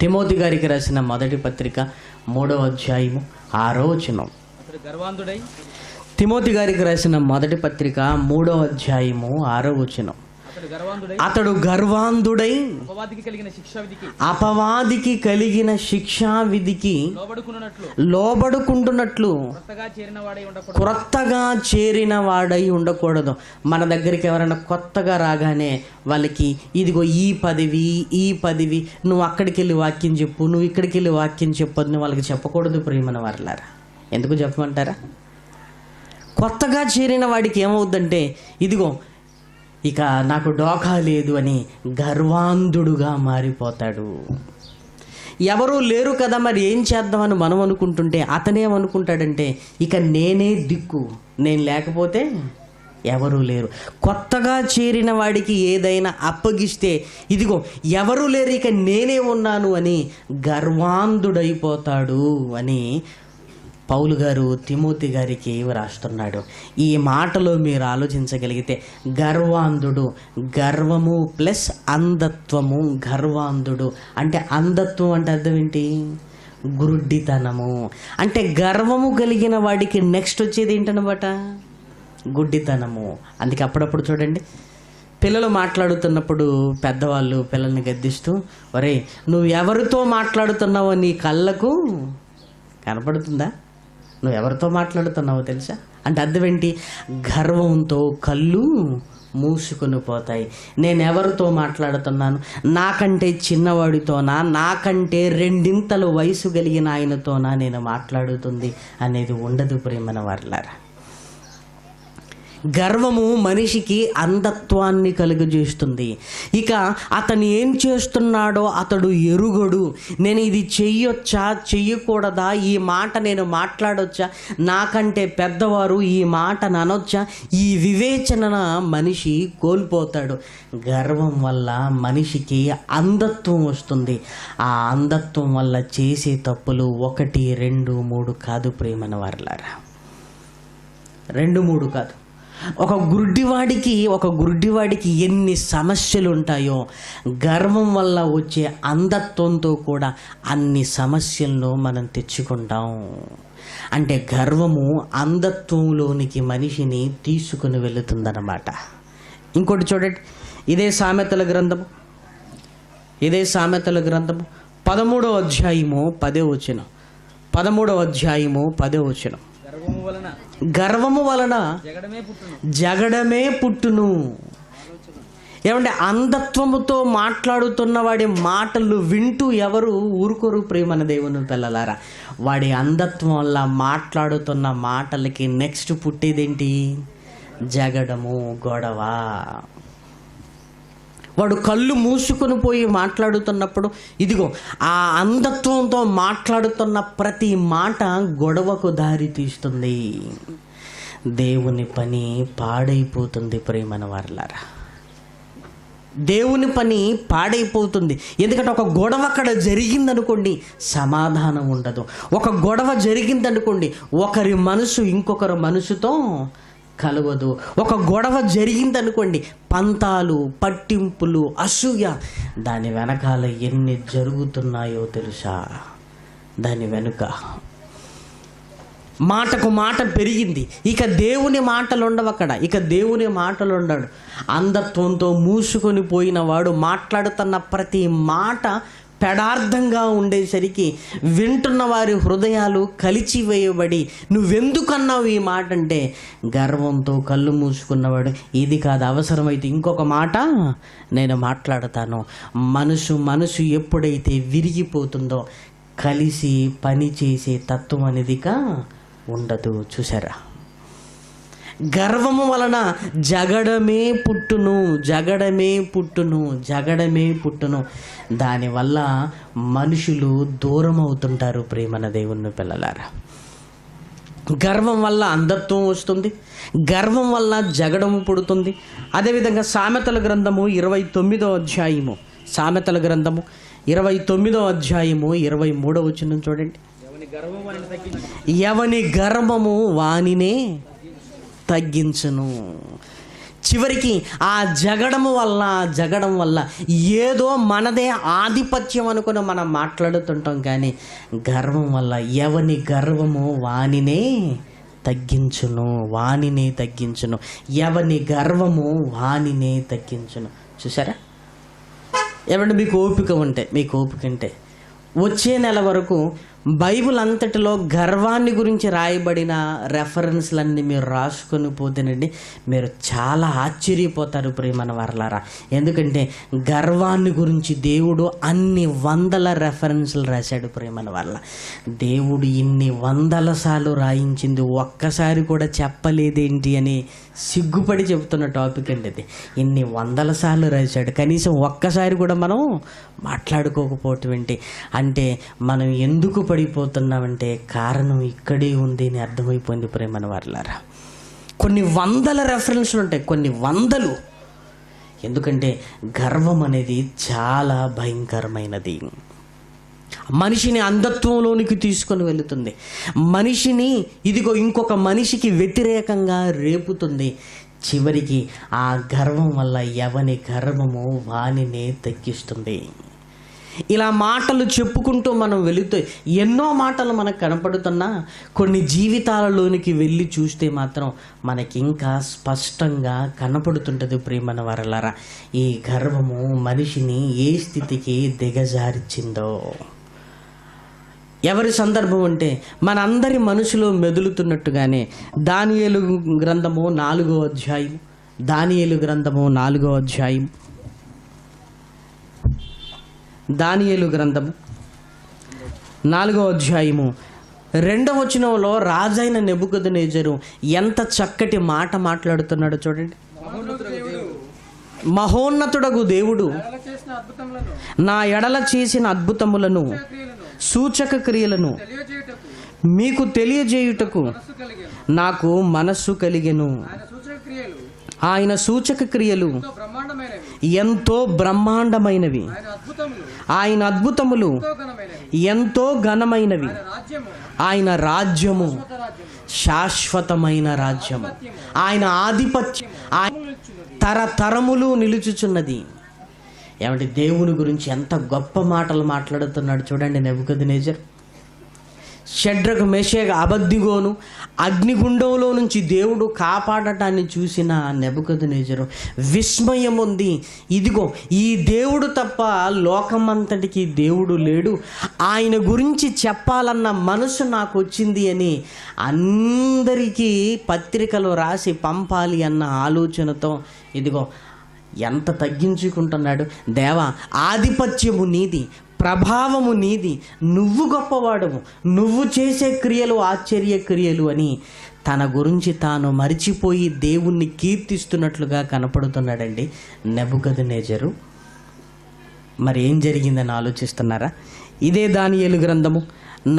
తిమోతి గారికి రాసిన మొదటి పత్రిక 3వ అధ్యాయము 6వ వచనం. తిమోతి గారికి రాసిన మొదటి పత్రిక 3వ అధ్యాయము 6వ వచనం. అతడు గర్వాంధుడై అపవాదికి కలిగిన శిక్షా విధికి లోబడుకుంటున్నట్లు క్రొత్తగా చేరిన వాడై ఉండకూడదు. మన దగ్గరికి ఎవరైనా కొత్తగా రాగానే వాళ్ళకి ఇదిగో ఈ పదవి నువ్వు అక్కడికి వెళ్ళి వాక్యం చెప్పు, నువ్వు ఇక్కడికి వెళ్ళి వాక్యం చెప్పు అని వాళ్ళకి చెప్పకూడదు ప్రియమైన వారలారా. ఎందుకు చెప్పమంటారా? కొత్తగా చేరిన వాడికి ఏమవుద్దంటే ఇదిగో ఇక నాకు డోకా లేదు అని గర్వాంధుడుగా మారిపోతాడు. ఎవరూ లేరు కదా మరి ఏం చేద్దామని మనం అనుకుంటుంటే అతనేమనుకుంటాడంటే ఇక నేనే దిక్కు, నేను లేకపోతే ఎవరూ లేరు. కొత్తగా చేరిన వాడికి ఏదైనా అప్పగిస్తే ఇదిగో ఎవరూ లేరు ఇక నేనే ఉన్నాను అని గర్వాంధుడైపోతాడు అని పౌలు గారు తిమోతి గారికి రాస్తున్నాడు. ఈ మాటలో మీరు ఆలోచించగలిగితే గర్వాంధుడు, గర్వము ప్లస్ అంధత్వము. గర్వాంధుడు అంటే అంధత్వం అంటే అర్థం ఏంటి? గుడ్డితనము. అంటే గర్వము కలిగిన వాడికి నెక్స్ట్ వచ్చేది ఏంటనమాట? గుడ్డితనము. అందుకే అప్పుడప్పుడు చూడండి పిల్లలు మాట్లాడుతున్నప్పుడు పెద్దవాళ్ళు పిల్లల్ని గద్దిస్తూ, ఒరే నువ్వు ఎవరితో మాట్లాడుతున్నావో నీ కళ్ళకు కనపడుతుందా? నువ్వు ఎవరితో మాట్లాడుతున్నావో తెలుసా? అంటే అర్థం ఏంటి? గర్వంతో కళ్ళు మూసుకొని పోతాయి. నేను ఎవరితో మాట్లాడుతున్నాను? నాకంటే చిన్నవాడితోనా, నాకంటే 2 వయసు కలిగిన ఆయనతోనా నేను మాట్లాడుతుంది అనేది ఉండదు ప్రియమైన వారలారా. గర్వము మనిషికి అంధత్వాన్ని కలుగజేస్తుంది. ఇక అతను ఏం చేస్తున్నాడో అతడు ఎరుగడు. నేను ఇది చెయ్యొచ్చా చెయ్యకూడదా, ఈ మాట నేను మాట్లాడొచ్చా, నాకంటే పెద్దవారు ఈ మాట అనొచ్చా, ఈ వివేచన మనిషి కోల్పోతాడు. గర్వం వల్ల మనిషికి అంధత్వం వస్తుంది. ఆ అంధత్వం వల్ల చేసే తప్పులు 1, 2, 3 కాదు ప్రియమైన వారలారా, 2, 3 కాదు. ఒక గుడ్డివాడికి ఎన్ని సమస్యలు ఉంటాయో గర్వం వల్ల వచ్చే అంధత్వంతో కూడా అన్ని సమస్యలను మనం తెచ్చుకుంటాం. అంటే గర్వము అంధత్వంలోనికి మనిషిని తీసుకుని వెళుతుందన్నమాట. ఇంకోటి చూడండి, ఇదే సామెతల గ్రంథము 13వ అధ్యాయము 10వ వచనం. 13వ అధ్యాయము 10వ వచనం. గర్వము వలన జగడమే పుట్టును. ఏమంటే అంధత్వముతో మాట్లాడుతున్న వాడి మాటలు వింటూ ఎవరు ఊరుకోరు ప్రియమైన దేవుని పిల్లలారా. వాడి అంధత్వం వల్ల మాట్లాడుతున్న మాటలకి నెక్స్ట్ పుట్టేదేంటి? జగడము, గొడవ. వాడు కళ్ళు మూసుకొని పోయి మాట్లాడుతున్నప్పుడు ఇదిగో ఆ అంధత్వంతో మాట్లాడుతున్న ప్రతి మాట గొడవకు దారి తీస్తుంది. దేవుని పని పాడైపోతుంది ప్రియమైన వారలారా, దేవుని పని పాడైపోతుంది. ఎందుకంటే ఒక గొడవ అక్కడ జరిగిందనుకోండి, సమాధానం ఉండదు. ఒక గొడవ జరిగిందనుకోండి, ఒకరి మనసు ఇంకొకరి మనసుతో కలవదు. ఒక గొడవ జరిగిందనుకోండి, పంతాలు, పట్టింపులు, అసూయ, దాని వెనకాల ఎన్ని జరుగుతున్నాయో తెలుసా? దాని వెనుక మాటకు మాట పెరిగింది. ఇక దేవుని మాటలు ఉండవు అక్కడ, ఇక దేవుని మాటలు ఉండడు. అంధత్వంతో మూసుకొని పోయిన వాడు మాట్లాడుతున్న ప్రతి మాట పెడార్థంగా ఉండేసరికి వింటున్న వారి హృదయాలు కలిచివేయబడి, నువ్వెందుకన్నావు ఈ మాట అంటే, గర్వంతో కళ్ళు మూసుకున్నవాడు ఇది కాదు, అవసరమైతే ఇంకొక మాట నేను మాట్లాడతాను. మనసు ఎప్పుడైతే విరిగిపోతుందో కలిసి పని చేసే తత్వం అనేదిగా ఉండదు. చూసారా? గర్వము వలన జగడమే పుట్టును. దానివల్ల మనుషులు దూరం అవుతుంటారు ప్రియమైన దేవుని పిల్లలారా. గర్వం వల్ల అంధత్వం వస్తుంది, గర్వం వల్ల జగడము పుడుతుంది. అదేవిధంగా సామెతల గ్రంథము 29వ అధ్యాయము 23వ వచనం చూడండి. ఎవని గర్వము వానినే తగ్గించును. చివరికి ఆ జగడం వల్ల ఏదో మనదే ఆధిపత్యం అనుకుని మనం మాట్లాడుతుంటాం. కానీ గర్వం వల్ల ఎవని గర్వము వానినే తగ్గించును. ఎవని గర్వము వానినే తగ్గించును. చూసారా? ఏమంటే మీకు ఓపిక ఉంటే వచ్చే నెల వరకు బైబిల్ అంతటిలో గర్వాన్ని గురించి రాయబడిన రెఫరెన్స్లన్నీ మీరు రాసుకొని పోతేనండి మీరు చాలా ఆశ్చర్యపోతారు ప్రియమైన వారలారా. ఎందుకంటే గర్వాన్ని గురించి దేవుడు అన్ని వందల రెఫరెన్స్లు రాశాడు ప్రియమైన వాళ్ళ. దేవుడు ఇన్ని వందల సార్లు రాయించింది ఒక్కసారి కూడా చెప్పలేదేంటి అని సిగ్గుపడి చెబుతున్న టాపిక్ అండి ఇది. ఇన్ని వందల సార్లు రాశాడు, కనీసం ఒక్కసారి కూడా మనం మాట్లాడుకోకపోవటం ఏంటి అంటే మనం ఎందుకు పడిపోతున్నామంటే కారణం ఇక్కడే ఉంది అని అర్థమైపోయింది ప్రేమన వారలారా. కొన్ని వందల రెఫరెన్స్లు ఉంటాయి, కొన్ని వందలు. ఎందుకంటే గర్వం అనేది చాలా భయంకరమైనది. మనిషిని అంధత్వంలోనికి తీసుకొని వెళుతుంది. మనిషిని ఇదిగో ఇంకొక మనిషికి వ్యతిరేకంగా రేపుతుంది. చివరికి ఆ గర్వం వల్ల ఎవని గర్వము వానినే తగ్గిస్తుంది. ఇలా మాటలు చెప్పుకుంటూ మనం వెళితే ఎన్నో మాటలు మనకు కనపడుతున్నా కొన్ని జీవితాలలోనికి వెళ్ళి చూస్తే మాత్రం మనకి ఇంకా స్పష్టంగా కనపడుతుంటుంది ప్రియమైన వారలారా. ఈ గర్వము మనిషిని ఏ స్థితికి దిగజార్చిందో. ఎవరి సందర్భం అంటే మనందరి మనసులో మెదులుతున్నట్టుగానే దానియేలు గ్రంథము 4వ అధ్యాయం, దానియేలు గ్రంథము 4వ అధ్యాయం, దానియేలు గ్రంథము 4వ అధ్యాయము 2వ వచనంలో రాజైన నెబుకద్నెజరు ఎంత చక్కటి మాట మాట్లాడుతున్నాడో చూడండి. మహోన్నతుడగు దేవుడు నా ఎడల చేసిన అద్భుతములను సూచక క్రియలను మీకు తెలియజేయుటకు నాకు మనస్సు కలిగెను. ఆయన సూచక క్రియలు ఎంతో బ్రహ్మాండమైనవి, ఆయన అద్భుతములు ఎంతో ఘనమైనవి, ఆయన రాజ్యము శాశ్వతమైన రాజ్యము, ఆయన ఆధిపత్యం తరతరములు నిలుచుచున్నది. ఏమంటే దేవుని గురించి ఎంత గొప్ప మాటలు మాట్లాడుతున్నాడు చూడండి నెబుకద్నెజరు. షడ్రకు మెషేక అబద్దిగోను అగ్నిగుండంలో నుంచి దేవుడు కాపాడటాన్ని చూసిన నెబుకద్నెజరు విస్మయం ఉంది. ఇదిగో ఈ దేవుడు తప్ప లోకమంతటికి దేవుడు లేడు, ఆయన గురించి చెప్పాలన్న మనసు నాకు వచ్చింది అని అందరికీ పత్రికలు రాసి పంపాలి అన్న ఆలోచనతో ఇదిగో ఎంత తగ్గించుకుంటున్నాడు. దేవా, ఆధిపత్యము నీది, ప్రభావము నీది, నువ్వు గొప్పవాడవు, నువ్వు చేసే క్రియలు ఆశ్చర్య క్రియలు అని తన గురించి తాను మరిచిపోయి దేవుణ్ణి కీర్తిస్తున్నట్లుగా కనపడుతున్నాడండి నెబుకద్నెజరు. మరి ఏం జరిగిందని ఆలోచిస్తున్నారా? ఇదే దానియేలు గ్రంథము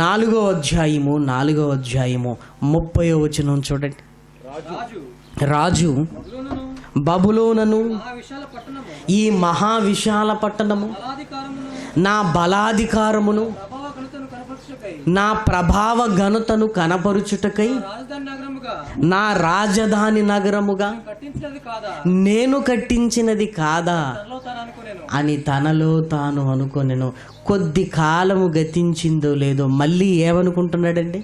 4వ అధ్యాయము 30వ వచనం చూడండి. రాజు బబులోనును ఈ మహావిశాల పట్టణము నా బలాధికారమును నా ప్రభావ ఘనతను కనపరుచుటకై నా రాజధాని నగరముగా నేను కట్టించినది కాదా అని తనలో తాను అనుకొనెను. కొద్ది కాలము గతించిందో లేదో మళ్ళీ ఏమనుకుంటున్నాడండి?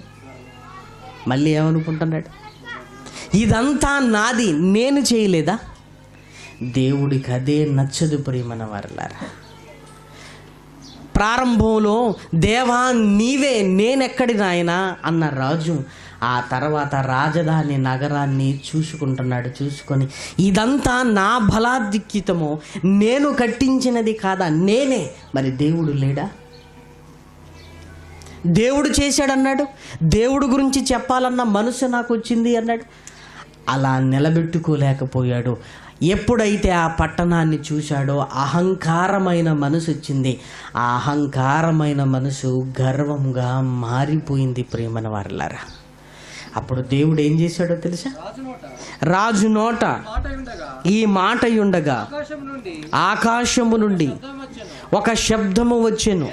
ఇదంతా నాది, నేను చేయలేదా? దేవుడికి అదే నచ్చదు ప్రియమైన వారలారా. ప్రారంభంలో దేవా నీవే, నేనెక్కడి నాయనా అన్న రాజు ఆ తర్వాత రాజధాని నగరాన్ని చూసుకొని ఇదంతా నా బలాధిక్యతమో, నేను కట్టించినది కాదా, నేనే. మరి దేవుడు లేడా? దేవుడు చేశాడన్నాడు, దేవుడు గురించి చెప్పాలన్న మనసు నాకు వచ్చింది అన్నాడు. అలా నిలబెట్టుకోలేకపోయాడు. ఎప్పుడైతే ఆ పట్టణాన్ని చూశాడో అహంకారమైన మనసు వచ్చింది. ఆ అహంకారమైన మనసు గర్వంగా మారిపోయింది ప్రియమైన వారలారా. అప్పుడు దేవుడు ఏం చేశాడో తెలుసా? రాజు నోట ఈ మాట ఉండగా ఆకాశము నుండి ఒక శబ్దము వచ్చెను.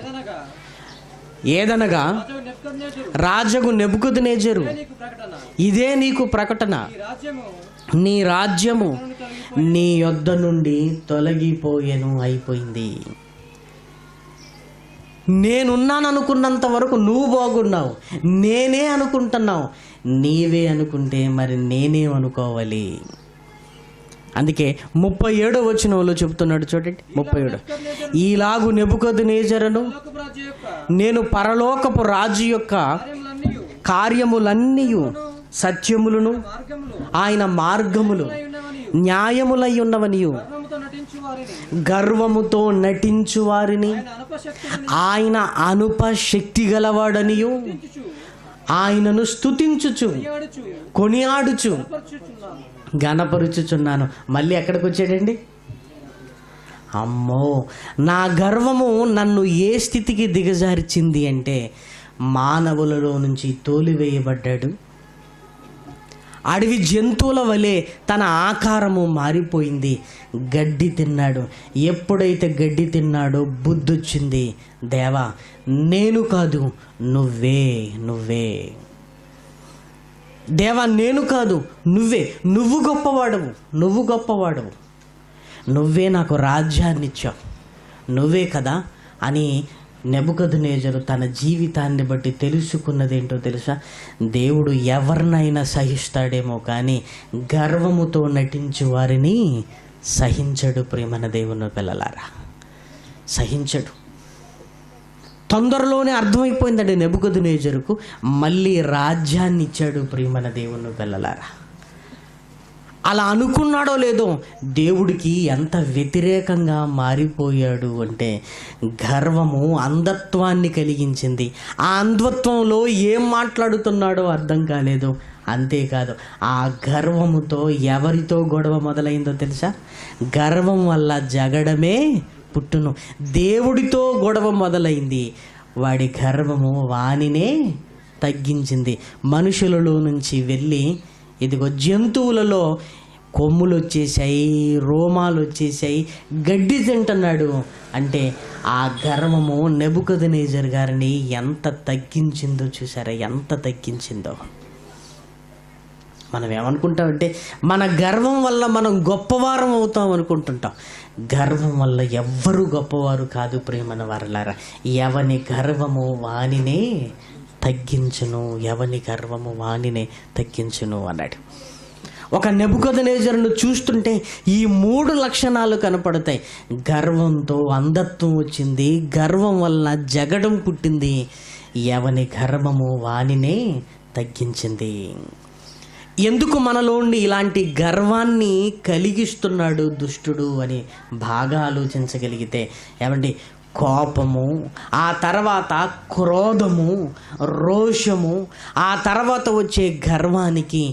ఏదనగా, రాజగు నెబుకద్నెజరు, ఇదే నీకు ప్రకటన, నీ రాజ్యము నీ యొద్ద నుండి తొలగిపోయెను, అయిపోయింది. నేనున్నాను అనుకున్నంత వరకు నువ్వు బాగున్నావు, నేనే అనుకుంటున్నావు. నీవే అనుకుంటే మరి నేనే అనుకోవాలి. అందుకే 37వ వచనంలో చెబుతున్నాడు చూడండి. 37 ఈలాగు నెబుకద్నెజరును నేను పరలోకపు రాజు యొక్క కార్యములన్నీ సత్యములను ఆయన మార్గములు న్యాయములై ఉన్నవనియు గర్వముతో నటించు వారిని ఆయన అనుపశక్తి గలవాడనియు ఆయనను స్తుతించుచు కొనియాడుచు ఘనపరుచుచున్నాను. మళ్ళీ ఎక్కడికి వచ్చాడండి? అమ్మో, నా గర్వము నన్ను ఏ స్థితికి దిగజార్చింది అంటే మానవులలో నుంచి తోలివేయబడ్డాడు. అడవి జంతువుల వలె తన ఆకారము మారిపోయింది. గడ్డి తిన్నాడు. ఎప్పుడైతే గడ్డి తిన్నాడో బుద్ధొచ్చింది. దేవా, నేను కాదు, నువ్వే. దేవా, నేను కాదు, నువ్వు గొప్పవాడవు, నువ్వే నాకు రాజ్యాన్ని ఇచ్చావు, నువ్వే కదా అని నెబుకద్నెజరు తన జీవితాన్ని బట్టి తెలుసుకున్నదేంటో తెలుసా? దేవుడు ఎవరినైనా సహిస్తాడేమో కానీ గర్వముతో నటించు వారిని సహించడు. ప్రియమైన దేవుని పిల్లలారా, సహించడు. తొందరలోనే అర్థమైపోయిందండి నెబుకద్నెజరుకు. మళ్ళీ రాజ్యాన్ని ఇచ్చాడు ప్రియమైన దేవుని పిల్లలారా. అలా అనుకున్నాడో లేదో దేవుడికి ఎంత వ్యతిరేకంగా మారిపోయాడు అంటే గర్వము అంధత్వాన్ని కలిగించింది. ఆ అంధత్వంలో ఏం మాట్లాడుతున్నాడో అర్థం కాలేదు. అంతేకాదు, ఆ గర్వముతో ఎవరితో గొడవ మొదలైందో తెలుసా? గర్వం వల్ల జగడమే పుట్టును. దేవుడితో గొడవ మొదలైంది. వాడి గర్వము వానినే తగ్గించింది. మనుషులలో నుంచి వెళ్ళి ఇదిగో జంతువులలో కొమ్ములు వచ్చేసాయి, రోమాలు వచ్చేసాయి, గడ్డి తింటున్నాడు. అంటే ఆ గర్వము నెబుకద్నెజర్ గారిని ఎంత తగ్గించిందో చూసారా? ఎంత తగ్గించిందో. మనం ఏమనుకుంటామంటే మన గర్వం వల్ల మనం గొప్పవారం అవుతాం అనుకుంటుంటాం. గర్వం వల్ల ఎవ్వరూ గొప్పవారు కాదు ప్రియమైన వారలారా. ఎవని గర్వము వానినే తగ్గించును, ఎవని గర్వము వానినే తగ్గించును అన్నాడు. ఒక నెబుకద్నెజరును చూస్తుంటే ఈ 3 లక్షణాలు కనపడతాయి. గర్వంతో అంధత్వం వచ్చింది, గర్వం వల్ల జగడం పుట్టింది, ఎవని గర్వము వానినే తగ్గించింది. ఎందుకు మనలోని ఇలాంటి గర్వాన్ని కలిగిస్తున్నాడు దుష్టుడు అని బాగా ఆలోచించగలిగితే, ఏమండి, కోపము, ఆ తర్వాత క్రోధము, రోషము, ఆ తర్వాత వచ్చే గర్వానికి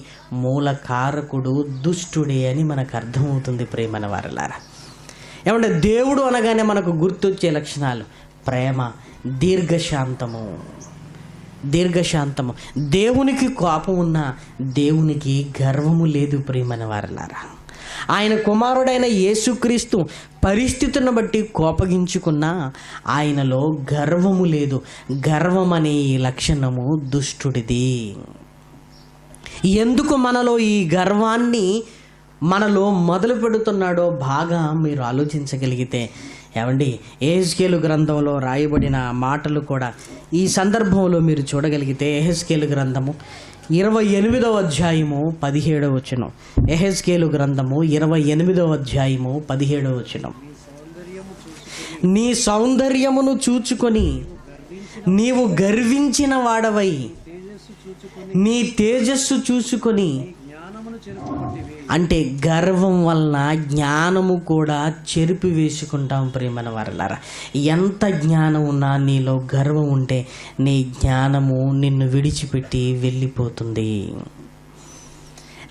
మూల కారకుడు దుష్టుడే అని మనకు అర్థమవుతుంది ప్రియమైన వారలారా. ఏమంటే దేవుడు అనగానే మనకు గుర్తొచ్చే లక్షణాలు ప్రేమ, దీర్ఘశాంతము. దేవునికి కోపం ఉన్నా దేవునికి గర్వము లేదు ప్రియమైన వారలారా. ఆయన కుమారుడైన యేసుక్రీస్తు పరిస్థితులను బట్టి కోపగించుకున్నా ఆయనలో గర్వము లేదు. గర్వం అనే ఈ లక్షణము దుష్టుడిది. ఎందుకు మనలో ఈ గర్వాన్ని మనలో మొదలు పెడుతున్నాడో బాగా మీరు ఆలోచించగలిగితే, ఏమండి, యెహెజ్కేలు గ్రంథంలో రాయబడిన మాటలు కూడా ఈ సందర్భంలో మీరు చూడగలిగితే, యెహెజ్కేలు గ్రంథము 28వ అధ్యాయము 17వ వచనం. యెహెజ్కేలు గ్రంథము 28వ అధ్యాయము 17వ వచనం. నీ సౌందర్యమును చూచుకొని నీవు గర్వించిన వాడవై నీ తేజస్సు చూసుకొని, అంటే గర్వం వలన జ్ఞానము కూడా చెరిపి వేసుకుంటాం ప్రియమైన వారలారా. ఎంత జ్ఞానం ఉన్నా నీలో గర్వం ఉంటే నీ జ్ఞానము నిన్ను విడిచిపెట్టి వెళ్ళిపోతుంది.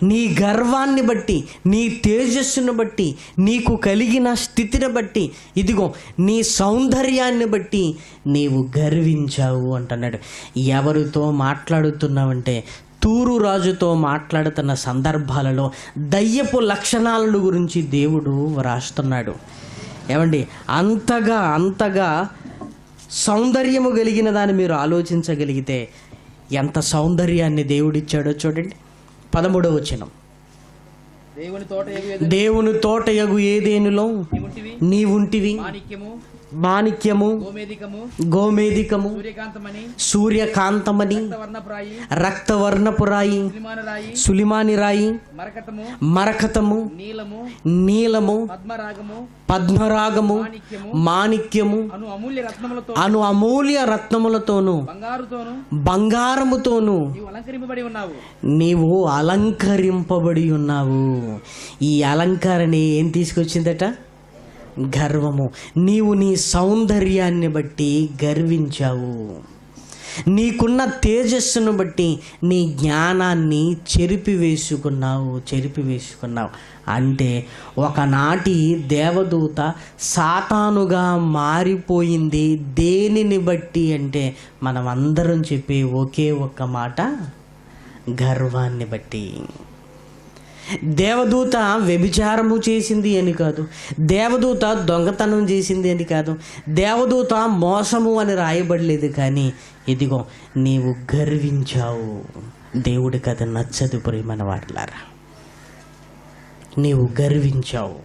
నీ గర్వాన్ని బట్టి, నీ తేజస్సును బట్టి, నీకు కలిగిన స్థితిని బట్టి, ఇదిగో నీ సౌందర్యాన్ని బట్టి నీవు గర్వించావు అంటున్నాడు. ఎవరితో మాట్లాడుతున్నావంటే తూరు రాజుతో మాట్లాడుతున్న సందర్భాలలో దయ్యపు లక్షణాలను గురించి దేవుడు వ్రాస్తున్నాడు. ఏమండి, అంతగా సౌందర్యము కలిగిన దాన్ని మీరు ఆలోచించగలిగితే ఎంత సౌందర్యాన్ని దేవుడిచ్చాడో చూడండి. 13వ వచనం. దేవుని తోటయగు ఏదేనులో నీవుంటివి, మాణిక్యము, గోమేధికము, సూర్యకాంతమని, రక్తవర్ణపురాయి, సులిమాని రాయి, మరకతము, నీలము, పద్మరాగము, మాణిక్యము అను అమూల్య రత్నములతోను బంగారముతోను నీవు అలంకరింపబడి ఉన్నావు. ఈ అలంకరణ ఏం తీసుకొచ్చిందట? గర్వము. నీవు నీ సౌందర్యాన్ని బట్టి గర్వించావు. నీకున్న తేజస్సును బట్టి నీ జ్ఞానాన్ని చెరిపివేసుకున్నావు. అంటే ఒకనాటి దేవదూత సాతానుగా మారిపోయింది దేనిని బట్టి అంటే మనం అందరం చెప్పే ఒకే ఒక్క మాట, గర్వాన్ని బట్టి. దేవదూత వ్యభిచారము చేసింది అని కాదు, దేవదూత దొంగతనం చేసింది అని కాదు, దేవదూత మోసము అని రాయబడలేదు. కానీ ఇదిగో నీవు గర్వించావు. దేవుడికి అది నచ్చదు ప్రియమైన వారలారా. నీవు గర్వించావు.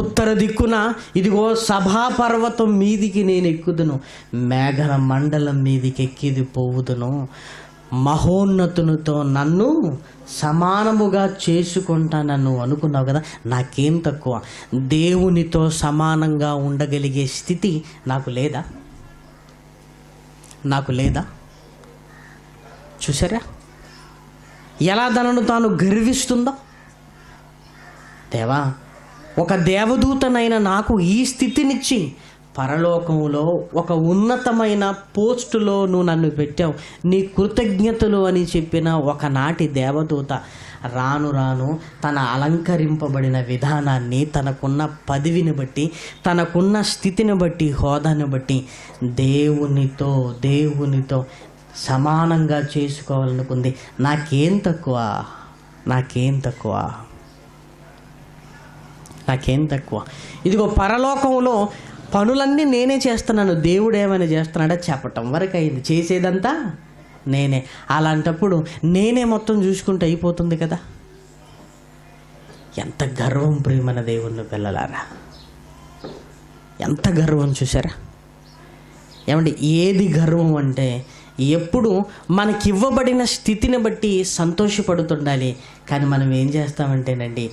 ఉత్తర దిక్కున ఇదిగో సభాపర్వతం మీదికి నేను ఎక్కుదును, మేఘన మండలం మీదికి ఎక్కిది పోవుదును, మహోన్నతునితో నన్ను సమానముగా చేసుకుంటానన్ను అనుకున్నావు కదా. నాకేం తక్కువ? దేవునితో సమానంగా ఉండగలిగే స్థితి నాకు లేదా? చూసారా ఎలా తనను తాను గర్విస్తుందో? దేవా, ఒక దేవదూతనైన నాకు ఈ స్థితినిచ్చి పరలోకములో ఒక ఉన్నతమైన పోస్టులో నువ్వు నన్ను పెట్టావు, నీ కృతజ్ఞతలు అని చెప్పిన ఒకనాటి దేవదూత రాను రాను తన అలంకరింపబడిన విధానాన్ని, తనకున్న పదవిని బట్టి, తనకున్న స్థితిని బట్టి, హోదాని బట్టి దేవునితో సమానంగా చేసుకోవాలనుకుంది. నాకేం తక్కువ, నాకేం తక్కువ, నాకేం తక్కువ. ఇదిగో పరలోకంలో పనులన్నీ నేనే చేస్తున్నాను, దేవుడు ఏమైనా చేస్తున్నాడా చెప్పటం వరకు అయింది, చేసేదంతా నేనే. అలాంటప్పుడు నేనే మొత్తం చూసుకుంటూ అయిపోతుంది కదా. ఎంత గర్వం ప్రియమైన దేవుని పిల్లలారా, ఎంత గర్వం చూసారా. ఏమంటే ఏది గర్వం అంటే ఎప్పుడు మనకివ్వబడిన స్థితిని బట్టి సంతోషపడుతుండాలి. కానీ మనం ఏం చేస్తామంటేనండి,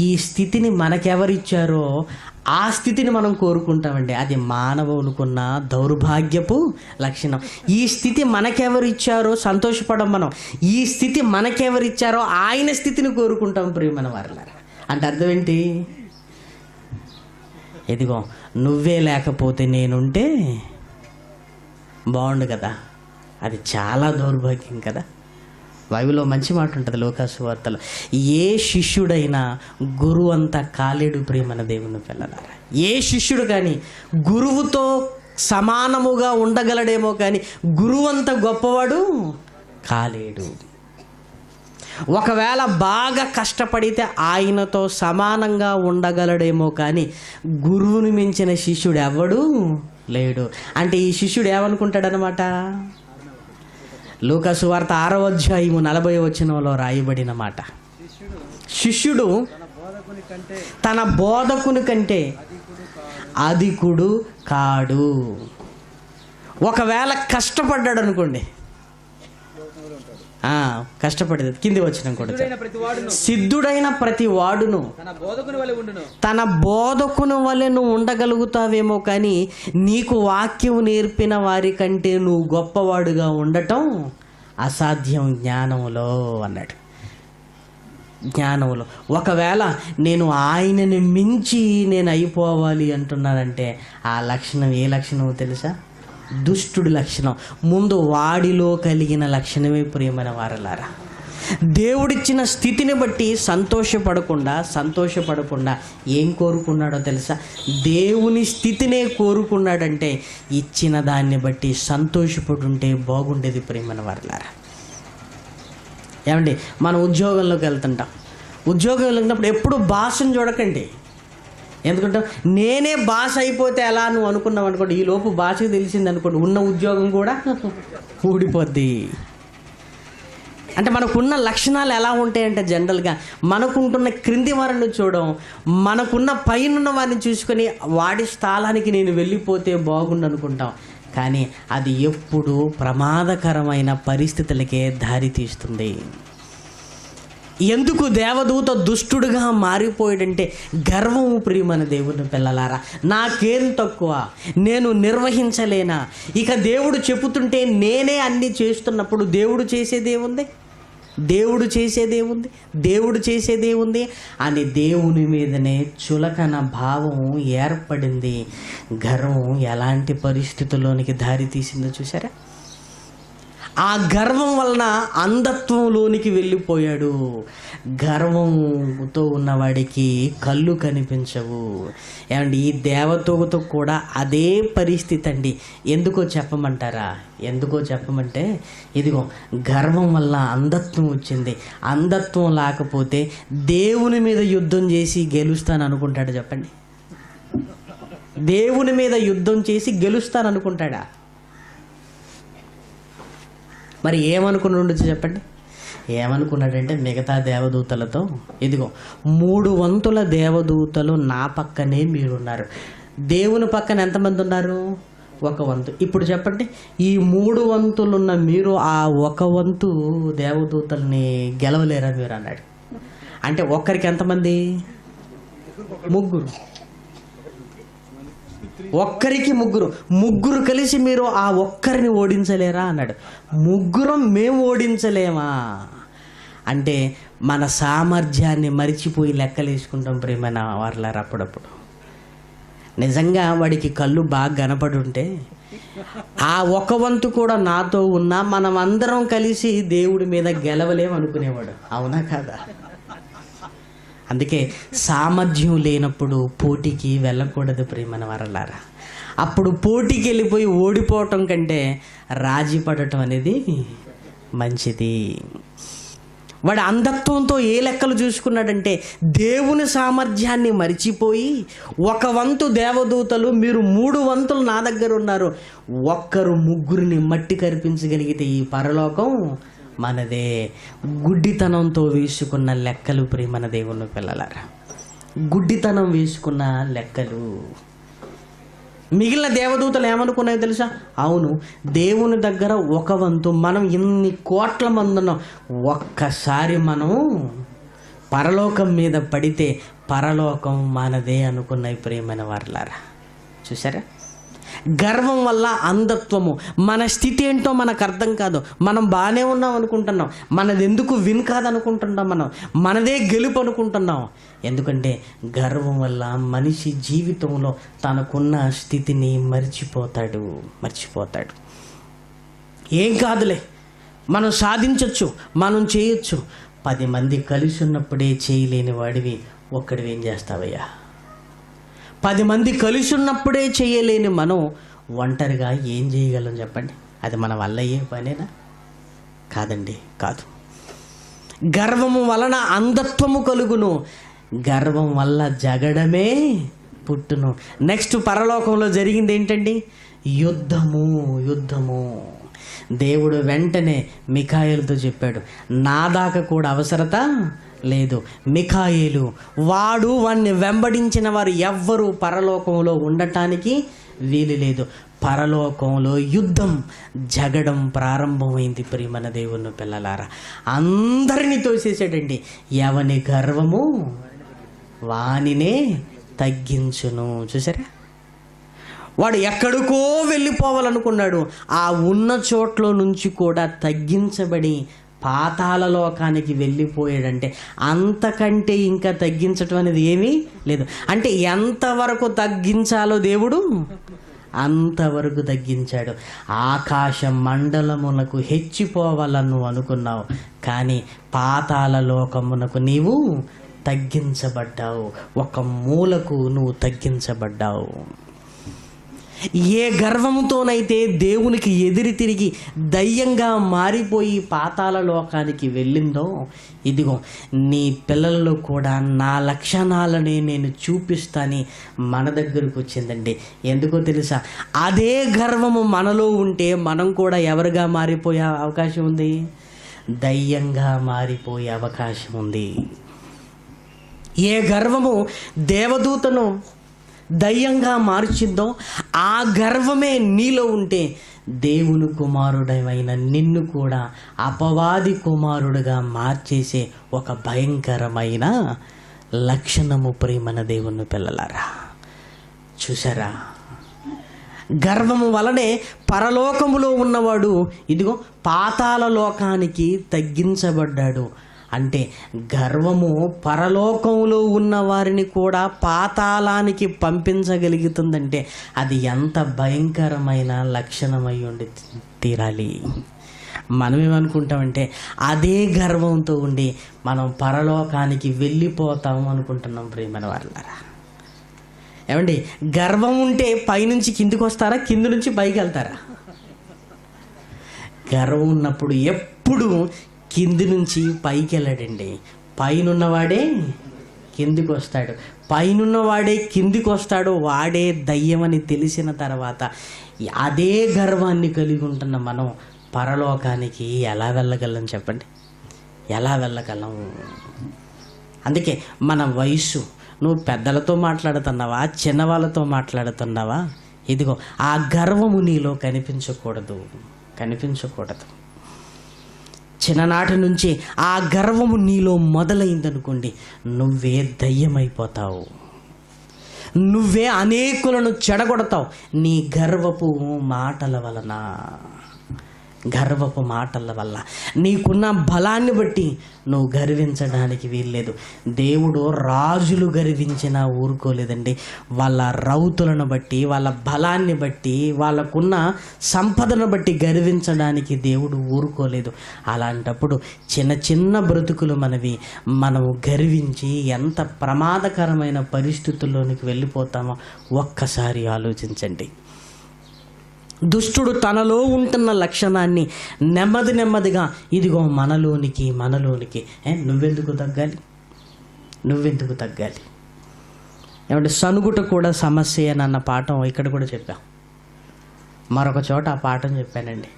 ఈ స్థితిని మనకెవరిచ్చారో ఆ స్థితిని మనం కోరుకుంటామండి. అది మానవునికున్న దౌర్భాగ్యపు లక్షణం. ఈ స్థితి మనకెవరిచ్చారో సంతోషపడం మనం, ఈ స్థితి మనకెవరిచ్చారో ఆయన స్థితిని కోరుకుంటాం ప్రియమైన వారలారా. అంటే అర్థం ఏంటి? ఇదిగో నువ్వే లేకపోతే నేనుంటే బాగుండు కదా, అది చాలా దౌర్భాగ్యం కదా. బైబిల్లో మంచి మాట ఉంటుంది లూకాసు వార్తలో, ఏ శిష్యుడైనా గురువు అంతా కాలేడు ప్రియమైన దేవుని పిల్లలారా. ఏ శిష్యుడు కానీ గురువుతో సమానముగా ఉండగలడేమో కానీ గురువు అంత గొప్పవాడు కాలేడు. ఒకవేళ బాగా కష్టపడితే ఆయనతో సమానంగా ఉండగలడేమో కానీ గురువుని మించిన శిష్యుడు ఎవడు లేడు. అంటే ఈ శిష్యుడు ఏమనుకుంటాడనమాట, లూకాసు వార్త 6వ అధ్యాయము 40వ వచనంలో రాయబడిన మాట, శిష్యుడు తన బోధకుని కంటే అధికుడు కాడు. ఒకవేళ కష్టపడ్డాడు అనుకోండి, కష్టపడేది కింది వచ్చిన కూడా, సిద్ధుడైన ప్రతి వాడును తన బోధకుని వలె నువ్వు ఉండగలుగుతావేమో కానీ నీకు వాక్యం నేర్పిన వారి కంటే నువ్వు గొప్పవాడుగా ఉండటం అసాధ్యం జ్ఞానంలో అన్నాడు. జ్ఞానంలో ఒకవేళ నేను ఆయనని మించి నేను అయిపోవాలి అంటున్నానంటే ఆ లక్షణం ఏ లక్షణమో తెలుసా? దుష్టుడి లక్షణం. ముందు వాడిలో కలిగిన లక్షణమే ప్రియమైన వారలారా. దేవుడిచ్చిన స్థితిని బట్టి సంతోషపడకుండా ఏం కోరుకున్నాడో తెలుసా? దేవుని స్థితినే కోరుకున్నాడంటే ఇచ్చిన దాన్ని బట్టి సంతోషపడుంటే బాగుండేది ప్రియమైన వారలారా. ఏమండి, మనం ఉద్యోగంలోకి వెళ్తుంటాం, ఉద్యోగంలో వెళ్ళినప్పుడు ఎప్పుడు భాషను చూడకండి. ఎందుకంటే నేనే భాష అయిపోతే ఎలా నువ్వు అనుకున్నావు అనుకోండి, ఈ లోపు భాషకు తెలిసింది అనుకోండి, ఉన్న ఉద్యోగం కూడా ఊడిపోద్ది. అంటే మనకున్న లక్షణాలు ఎలా ఉంటాయంటే జనరల్గా మనకుంటున్న క్రింది వారిని చూడడం, మనకున్న పైన వారిని చూసుకొని వాడి స్థానానికి నేను వెళ్ళిపోతే బాగుండు అనుకుంటాం. కానీ అది ఎప్పుడు ప్రమాదకరమైన పరిస్థితులకే దారి తీస్తుంది. ఎందుకు దేవదూత దుష్టుడుగా మారిపోయాడంటే గర్వం ప్రియమైన దేవుని పిల్లలారా. నాకేం తక్కువ, నేను నిర్వహించలేనా, ఇక దేవుడు చెబుతుంటే నేనే అన్నీ చేస్తున్నప్పుడు దేవుడు చేసేదేముంది, దేవుడు చేసేదేముంది అని దేవుని మీదనే చులకన భావం ఏర్పడింది. గర్వం ఎలాంటి పరిస్థితుల్లోనికి దారి తీసిందో చూసారా? ఆ గర్వం వలన అంధత్వంలోనికి వెళ్ళిపోయాడు. గర్వంతో ఉన్నవాడికి కళ్ళు కనిపించవు. ఏమండి, ఈ దేవదూతతో కూడా అదే పరిస్థితి అండి. ఎందుకో చెప్పమంటే ఇదిగో గర్వం వల్ల అంధత్వం వచ్చింది. అంధత్వం లేకపోతే దేవుని మీద యుద్ధం చేసి గెలుస్తాను అనుకుంటాడా చెప్పండి? దేవుని మీద యుద్ధం చేసి గెలుస్తాను అనుకుంటాడా? మరి ఏమనుకుని ఉండొచ్చు చెప్పండి? ఏమనుకున్నాడంటే మిగతా దేవదూతలతో ఇదిగో 3 వంతుల దేవదూతలు నా పక్కనే మీరున్నారు. దేవుని పక్కన ఎంతమంది ఉన్నారు? 1 వంతు. ఇప్పుడు చెప్పండి, ఈ 3 వంతులున్న మీరు ఆ 1 వంతు దేవదూతల్ని గెలవలేరా మీరు అన్నాడు. అంటే ఒక్కరికి ఎంతమంది? 3. ఒక్కరికి 3 కలిసి మీరు ఆ ఒక్కరిని ఓడించలేరా అన్నాడు. 3 మేము ఓడించలేమా అంటే మన సామర్థ్యాన్ని మరిచిపోయి లెక్కలు వేసుకుంటాం ప్రియమైన వారలారా. అప్పుడప్పుడు నిజంగా వాడికి కళ్ళు బాగా కనపడి ఉంటే ఆ ఒక వంతు కూడా నాతో ఉన్నా మనం అందరం కలిసి దేవుడి మీద గెలవలేం అనుకునేవాడు. అవునా కాదా? అందుకే సామర్థ్యం లేనప్పుడు పోటీకి వెళ్ళకూడదు ప్రియమైన వారలారా. అప్పుడు పోటీకి వెళ్ళిపోయి ఓడిపోవటం కంటే రాజీ పడటం అనేది మంచిది. వాడు అంధత్వంతో ఏ లెక్కలు చూసుకున్నాడంటే దేవుని సామర్థ్యాన్ని మరిచిపోయి, ఒక వంతు దేవదూతలు, మీరు 3 వంతులు నా దగ్గర ఉన్నారు, ఒక్కరు ముగ్గురిని మట్టి కరిపించగలిగితే ఈ పరలోకం మనదే. గుడ్డితనంతో వేసుకున్న లెక్కలు ప్రియమైన దేవుని పిల్లలారా, గుడ్డితనం వేసుకున్న లెక్కలు. మిగిలిన దేవదూతలు ఏమనుకున్నాయో తెలుసా? అవును, దేవుని దగ్గర ఒక వంతు, మనం ఇన్ని కోట్ల మంది ఉన్నాం, ఒక్కసారి మనం పరలోకం మీద పడితే పరలోకం మనదే అనుకున్నాయి ప్రియమైన వారలారా. చూసారా? గర్వం వల్ల అంధత్వము. మన స్థితి ఏంటో మనకు అర్థం కాదు. మనం బాగానే ఉన్నాం అనుకుంటున్నాం, మనది ఎందుకు విన్ కాదనుకుంటున్నాం, మనదే గెలుపు అనుకుంటున్నాం. ఎందుకంటే గర్వం వల్ల మనిషి జీవితంలో తనకున్న స్థితిని మర్చిపోతాడు. ఏం కాదులే, మనం సాధించవచ్చు, మనం చేయొచ్చు. 10 మంది కలిసి ఉన్నప్పుడే చేయలేని వాడివి ఒక్కడివి ఏం చేస్తావయ్యా? 10 మంది కలిసి ఉన్నప్పుడే చేయలేని మనం ఒంటరిగా ఏం చేయగలం చెప్పండి? అది మన వల్ల అయ్యే పనేనా? కాదండి, కాదు. గర్వము వలన అంధత్వము కలుగును, గర్వం వల్ల జగడమే పుట్టును. నెక్స్ట్ పరలోకంలో జరిగింది ఏంటండి? యుద్ధము. దేవుడు వెంటనే మిఖాయేలుతో చెప్పాడు, నా దాకా కూడా అవసరత లేదు. మిఖాయేలు వాడిని వెంబడించిన వారు ఎవ్వరూ పరలోకంలో ఉండటానికి వీలు లేదు. పరలోకంలో యుద్ధం, జగడం ప్రారంభమైంది ప్రియమైన దేవుని పిల్లలారా. అందరినీ తోసేసాడండి. ఎవని గర్వము వానినే తగ్గించును. చూసారా? వాడు ఎక్కడికో వెళ్ళిపోవాలనుకున్నాడు, ఆ ఉన్న చోట్ల నుంచి కూడా తగ్గించబడి పాతాళ లోకానికి వెళ్ళిపోయాడంటే అంతకంటే ఇంకా తగ్గించటం అనేది ఏమీ లేదు. అంటే ఎంతవరకు తగ్గించాలో దేవుడు అంతవరకు తగ్గించాడు. ఆకాశ మండలమునకు హెచ్చిపోవాలని నువ్వు అనుకున్నావు, కానీ పాతాళ లోకమునకు నీవు తగ్గించబడ్డావు. ఒక మూలకు నువ్వు తగ్గించబడ్డావు. ఏ గర్వముతోనైతే దేవునికి ఎదిరి తిరిగి దయ్యంగా మారిపోయి పాతాళ లోకానికి వెళ్ళిందో, ఇదిగో నీ పిల్లల్లో కూడా నా లక్షణాలని నేను చూపిస్తాని మన దగ్గరకు వచ్చిందండి. ఎందుకో తెలుసా? అదే గర్వము మనలో ఉంటే మనం కూడా ఎవరుగా మారిపోయే అవకాశం ఉంది? దయ్యంగా మారిపోయే అవకాశం ఉంది. ఏ గర్వము దేవదూతను దయ్యంగా మార్చిందో ఆ గర్వమే నీలో ఉంటే దేవుని కుమారుడైన నిన్ను కూడా అపవాది కుమారుడుగా మార్చేసే ఒక భయంకరమైన లక్షణము ప్రియమైన దేవుని పిల్లలారా. చూసారా? గర్వము వలనే పరలోకములో ఉన్నవాడు ఇదిగో పాతాళ లోకానికి తగ్గించబడ్డాడు. అంటే గర్వము పరలోకంలో ఉన్న వారిని కూడా పాతాళానికి పంపించగలుగుతుందంటే అది ఎంత భయంకరమైన లక్షణమై ఉండి తీరాలి. మనం ఏమనుకుంటామంటే అదే గర్వంతో ఉండి మనం పరలోకానికి వెళ్ళిపోతాము అనుకుంటున్నాం ప్రియమైన వారలారా. ఏమండి, గర్వం ఉంటే పైనుంచి కిందికి వస్తారా, కింది నుంచి పైకి వెళ్తారా? గర్వం ఉన్నప్పుడు ఎప్పుడు కింది నుంచి పైకి వెళ్ళాడండి. పైనున్నవాడే కిందికి వస్తాడు. పైనున్నవాడే కిందికి వస్తాడు. వాడే దయ్యమని తెలిసిన తర్వాత అదే గర్వాన్ని కలిగి ఉంటున్న మనం పరలోకానికి ఎలా వెళ్ళగలం చెప్పండి? ఎలా వెళ్ళగలం? అందుకే మన వయసు, నువ్వు పెద్దలతో మాట్లాడుతున్నావా, చిన్నవాళ్ళతో మాట్లాడుతున్నావా, ఇదిగో ఆ గర్వము నీలో కనిపించకూడదు. చిన్ననాటి నుంచి ఆ గర్వము నీలో మొదలైందనుకోండి, నువ్వే దయ్యమైపోతావు. నువ్వే అనేకులను చెడగొడతావు నీ గర్వపు మాటల వలన. గర్వపు మాటల వల్ల, నీకున్న బలాన్ని బట్టి నువ్వు గర్వించడానికి వీల్లేదు. దేవుడు రాజులు గర్వించినా ఊరుకోలేదండి. వాళ్ళ రౌతులను బట్టి, వాళ్ళ బలాన్ని బట్టి, వాళ్ళకున్న సంపదను బట్టి గర్వించడానికి దేవుడు ఊరుకోలేదు. అలాంటప్పుడు చిన్న చిన్న బ్రతుకులు మనము గర్వించి ఎంత ప్రమాదకరమైన పరిస్థితుల్లోనికి వెళ్ళిపోతామో ఒక్కసారి ఆలోచించండి. దుష్టుడు తనలో ఉంటున్న లక్షణాన్ని నెమ్మదిగా ఇదిగో మనలోనికి నువ్వెందుకు తగ్గాలి? ఏమంటే సనుగుట కూడా సమస్య అన్న పాఠం ఇక్కడ కూడా చెప్పాం. మరొక చోట ఆ పాఠం చెప్పానండి.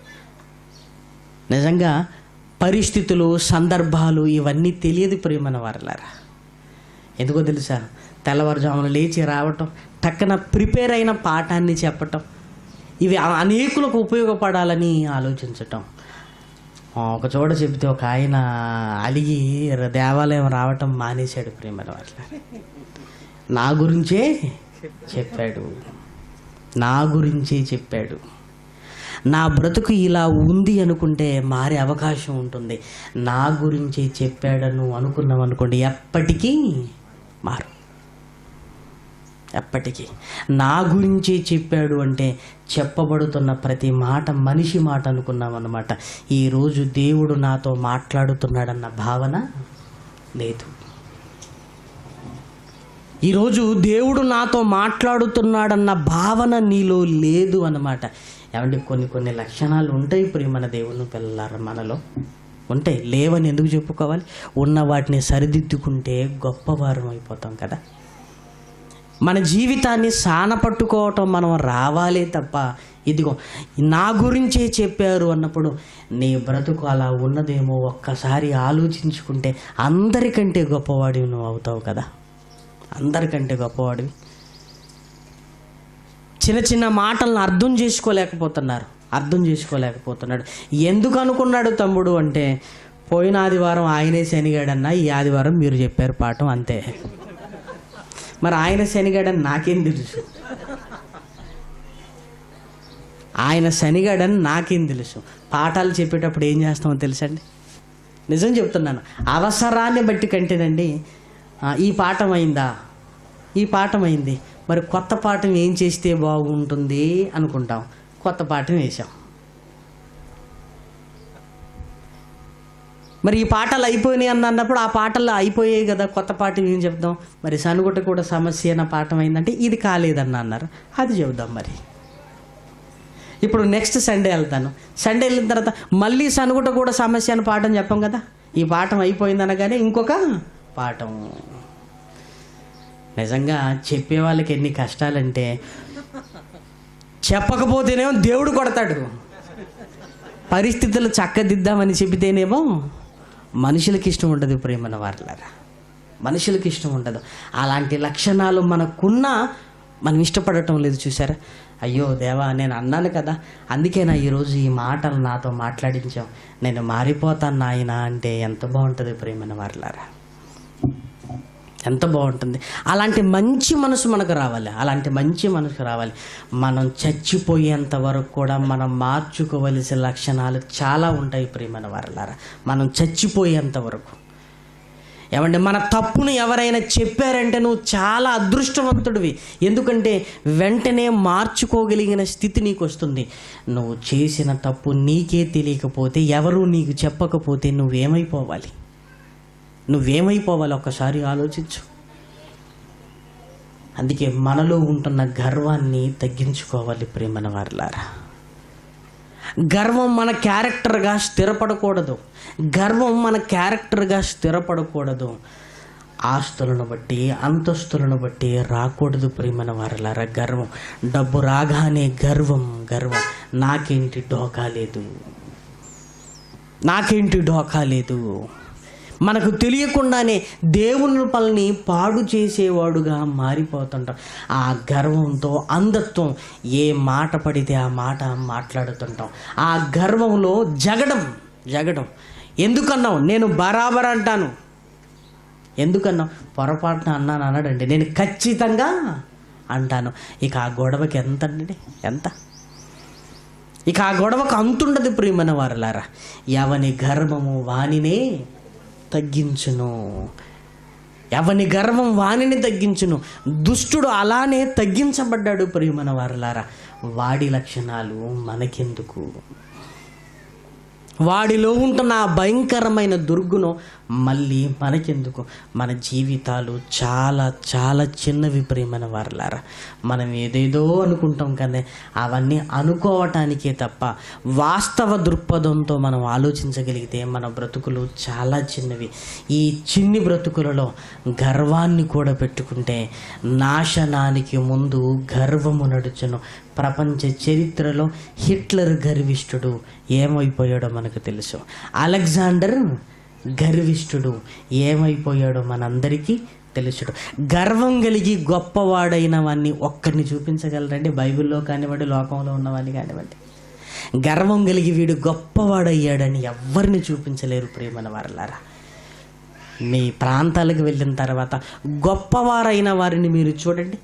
నిజంగా పరిస్థితులు, సందర్భాలు ఇవన్నీ తెలియదు ప్రియమైన వారలారా. ఎందుకో తెలుసా? తెల్లవారుజామున లేచి రావటం, టక్కన ప్రిపేర్ అయిన పాఠాన్ని చెప్పటం, ఇవి అనేకులకు ఉపయోగపడాలని ఆలోచించటం. ఒక చోట చెబితే ఒక ఆయన అలిగి దేవాలయం రావటం మానేశాడు ప్రేమల వల్ల. నా గురించే చెప్పాడు. నా బ్రతుకు ఇలా ఉంది అనుకుంటే మారే అవకాశం ఉంటుంది. నా గురించి చెప్పాడను అనుకున్నాం అనుకోండి, ఎప్పటికీ మారు. ఎప్పటికీ నా గురించి చెప్పాడు అంటే చెప్పబడుతున్న ప్రతి మాట మనిషి మాట అనుకున్నాం అన్నమాట. ఈరోజు దేవుడు నాతో మాట్లాడుతున్నాడన్న భావన లేదు. ఈరోజు దేవుడు నాతో మాట్లాడుతున్నాడన్న భావన నీలో లేదు అన్నమాట. ఏమంటే కొన్ని లక్షణాలు ఉంటాయి ప్రియమైన దేవుని పిల్లలారా, మనలో ఉంటాయి. లేవని ఎందుకు చెప్పుకోవాలి? ఉన్న వాటిని సరిదిద్దుకుంటే గొప్పవారం అయిపోతాం కదా. మన జీవితాన్ని సానపట్టుకోవటం మనం రావాలే తప్ప, ఇదిగో నా గురించే చెప్పారు అన్నప్పుడు నీ బ్రతుకు అలా ఉన్నదేమో ఒక్కసారి ఆలోచించుకుంటే అందరికంటే గొప్పవాడివి నువ్వు అవుతావు కదా. అందరికంటే గొప్పవాడివి. చిన్న చిన్న మాటలను అర్థం చేసుకోలేకపోతున్నాడు. ఎందుకు అనుకున్నాడు తమ్ముడు అంటే, పోయిన ఆదివారం ఆయనే శనిగాడన్నా, ఈ ఆదివారం మీరు చెప్పారు పాఠం అంతే. మరి ఆయన శనిగాడని నాకేం తెలుసు? పాఠాలు చెప్పేటప్పుడు ఏం చేస్తామో తెలుసండి? నిజం చెప్తున్నాను. అవసరాన్ని బట్టి కంటేనండి, ఈ పాఠం అయింది, మరి కొత్త పాఠం ఏం చేస్తే బాగుంటుంది అనుకుంటాం. కొత్త పాఠం వేసాం. మరి ఈ పాటలు అయిపోయినాయి అన్నప్పుడు ఆ పాటలు అయిపోయాయి కదా, కొత్త పాఠం ఏం చెప్దాం? మరి సనుగుట కూడా సమస్య అన్న పాఠం అయిందంటే ఇది కాలేదన్న అన్నారు, అది చెబుదాం. మరి ఇప్పుడు నెక్స్ట్ సండే వెళ్తాను. సండే వెళ్ళిన తర్వాత మళ్ళీ సనుగుట కూడా సమస్య అని పాఠం చెప్పాం కదా. ఈ పాఠం అయిపోయిందనగానే ఇంకొక పాఠం. నిజంగా చెప్పే వాళ్ళకి ఎన్ని కష్టాలంటే, చెప్పకపోతేనేమో దేవుడు కొడతాడు, పరిస్థితులు చక్కదిద్దామని చెబితేనేమో మనుషులకి ఇష్టం ఉండదు ప్రేమన వారలారా, మనుషులకి ఇష్టం ఉండదు. అలాంటి లక్షణాలు మనకున్నా మనం ఇష్టపడటం లేదు. చూసారా? అయ్యో దేవా, నేను అన్నాను కదా, అందుకేనా ఈరోజు ఈ మాటలు నాతో మాట్లాడించాం, నేను మారిపోతాను నాయన అంటే ఎంత బాగుంటుంది ప్రేమన వారలారా, ఎంత బాగుంటుంది. అలాంటి మంచి మనసు మనకు రావాలి. మనం చచ్చిపోయేంత వరకు కూడా మనం మార్చుకోవలసిన లక్షణాలు చాలా ఉంటాయి ప్రియమైన వారలారా. మనం చచ్చిపోయేంత వరకు. ఏమంటే మన తప్పును ఎవరైనా చెప్పారంటే నువ్వు చాలా అదృష్టవంతుడివి. ఎందుకంటే వెంటనే మార్చుకోగలిగిన స్థితి నీకు వస్తుంది. నువ్వు చేసిన తప్పు నీకే తెలియకపోతే, ఎవరు నీకు చెప్పకపోతే నువ్వేమైపోవాలి ఒక్కసారి ఆలోచించు. అందుకే మనలో ఉంటున్న గర్వాన్ని తగ్గించుకోవాలి ప్రేమన వారలారా. గర్వం మన క్యారెక్టర్గా స్థిరపడకూడదు. ఆస్తులను బట్టి, అంతస్తులను బట్టి రాకూడదు ప్రేమన వారలారా గర్వం. డబ్బు రాగానే గర్వం, నాకేంటి ఢోకా లేదు. మనకు తెలియకుండానే దేవుని పల్ని పాడు చేసేవాడుగా మారిపోతుంటాం. ఆ గర్వంతో, అంధత్వం, ఏ మాట పడితే ఆ మాట మాట్లాడుతుంటాం. ఆ గర్వంలో జగడం. ఎందుకన్నావు? నేను బరాబర్ అంటాను. ఎందుకన్నావు? పొరపాటున అన్నాను అన్నాడండి, నేను ఖచ్చితంగా అంటాను. ఇక ఆ గొడవకి ఎంత? ఇక ఆ గొడవకు అంతుండదు ప్రియమైన వారలారా. ఎవని గర్వము వానినే తగ్గించును, ఎవని గర్వం వానిని తగ్గించును. దుష్టుడు అలానే తగ్గించబడ్డాడు ప్రియమైన వారలారా. వాడి లక్షణాలు మనకెందుకు? వాడిలో ఉంటున్న ఆ భయంకరమైన దుర్గుణం మళ్ళీ మనకెందుకు? మన జీవితాలు చాలా చాలా చిన్నవి ప్రియమైన వారలారా. మనం ఏదేదో అనుకుంటాం కానీ అవన్నీ అనుకోవటానికే తప్ప వాస్తవ దృక్పథంతో మనం ఆలోచించగలిగితే మన బ్రతుకులు చాలా చిన్నవి. ఈ చిన్ని బ్రతుకులలో గర్వాన్ని కూడా పెట్టుకుంటే నాశనానికి ముందు గర్వము నడుచును. ప్రపంచ చరిత్రలో హిట్లర్ గర్విష్ఠుడు ఏమైపోయాడో మనకు తెలుసు. అలెగ్జాండర్ గర్విష్ఠుడు ఏమైపోయాడో మనందరికీ తెలుసుడు. గర్వం కలిగి గొప్పవాడైన వాడిని ఒక్కరిని చూపించగలరండి? బైబిల్లో కానివ్వండి, లోకంలో ఉన్నవాడిని కానివ్వండి. గర్వం కలిగి వీడు గొప్పవాడయ్యాడని ఎవరిని చూపించలేరు ప్రియమైన వారలారా. మీ ప్రాంతాలకు వెళ్ళిన తర్వాత గొప్పవారైన వారిని మీరు చూడండి.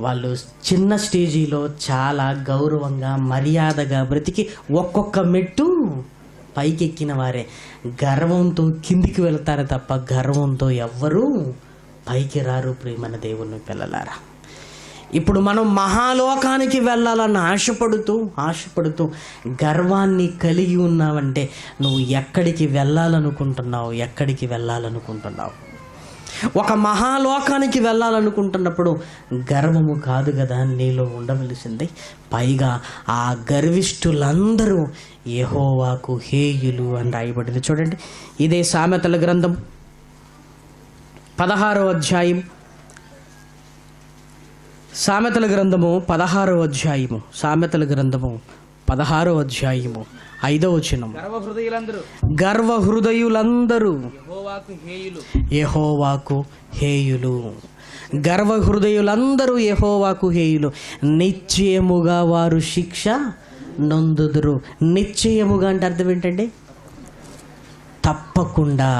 వాళ్ళు చిన్న స్టేజీలో చాలా గౌరవంగా మర్యాదగా బ్రతికి ఒక్కొక్క మెట్టు పైకెక్కిన వారే. గర్వంతో కిందికి వెళ్తారు తప్ప గర్వంతో ఎవ్వరూ పైకి రారు ప్రియమైన దేవుని పిల్లలారా. ఇప్పుడు మనం మహాలోకానికి వెళ్ళాలని ఆశపడుతూ గర్వాన్ని కలిగి ఉన్నావంటే నువ్వు ఎక్కడికి వెళ్ళాలనుకుంటున్నావు? ఒక మహాలోకానికి వెళ్ళాలనుకుంటున్నప్పుడు గర్వము కాదు కదా నీలో ఉండవలసింది. పైగా ఆ గర్విష్ఠులందరూ యెహోవాకు హేయులు అని రాయబడింది. చూడండి, ఇదే సామెతల గ్రంథం 16వ అధ్యాయం. సామెతల గ్రంథము 16వ అధ్యాయము. సామెతల గ్రంథము 16వ అధ్యాయము 5వ వచనం. గర్వ హృదయులందరూ యెహోవాకు హేయులు. గర్వ హృదయులందరూ యెహోవాకు హేయులు. నిశ్చయముగా వారు శిక్ష నొందుదురు. నిశ్చయముగా అంటే అర్థం ఏంటండి? తప్పకుండా.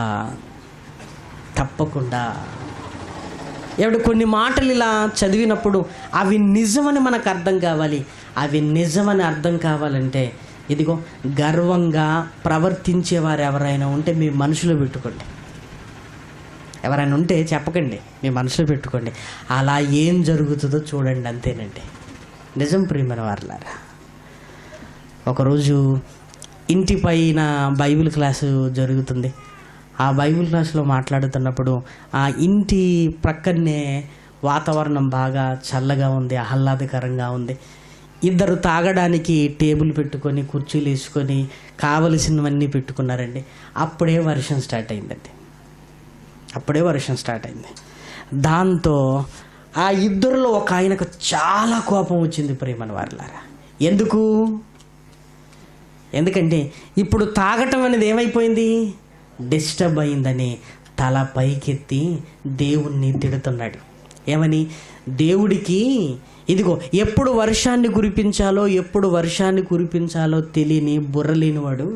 ఇప్పుడు కొన్ని మాటలు ఇలా చదివినప్పుడు అవి నిజమని మనకు అర్థం కావాలి. అవి నిజమని అర్థం కావాలంటే ఇదిగో గర్వంగా ప్రవర్తించేవారు ఎవరైనా ఉంటే మీ మనసులో పెట్టుకోండి. ఎవరైనా ఉంటే చెప్పకండి, మీ మనసులో పెట్టుకోండి. అలా ఏం జరుగుతుందో చూడండి, అంతేనండి. నిజం ప్రియమైన వారలారా. ఒకరోజు ఇంటి పైన బైబిల్ క్లాసు జరుగుతుంది. ఆ బైబిల్ క్లాసులో మాట్లాడుతున్నప్పుడు ఆ ఇంటి ప్రక్కనే వాతావరణం బాగా చల్లగా ఉంది, ఆహ్లాదకరంగా ఉంది. ఇద్దరు తాగడానికి టేబుల్ పెట్టుకొని కుర్చీలు వేసుకొని కావలసినవన్నీ పెట్టుకున్నారండి. అప్పుడే వర్షం స్టార్ట్ అయింది. దాంతో ఆ ఇద్దరిలో ఒక ఆయనకు చాలా కోపం వచ్చింది ప్రియమైన వారలారా. ఎందుకంటే ఇప్పుడు తాగటం అనేది ఏమైపోయింది? డిస్టర్బ్ అయిందని తల పైకెత్తి దేవుణ్ణి తిడుతున్నాడు. ఏమని? దేవుడికి ఇదిగో ఎప్పుడు వర్షాన్ని కురిపించాలో తెలియని బుర్రలేనివాడు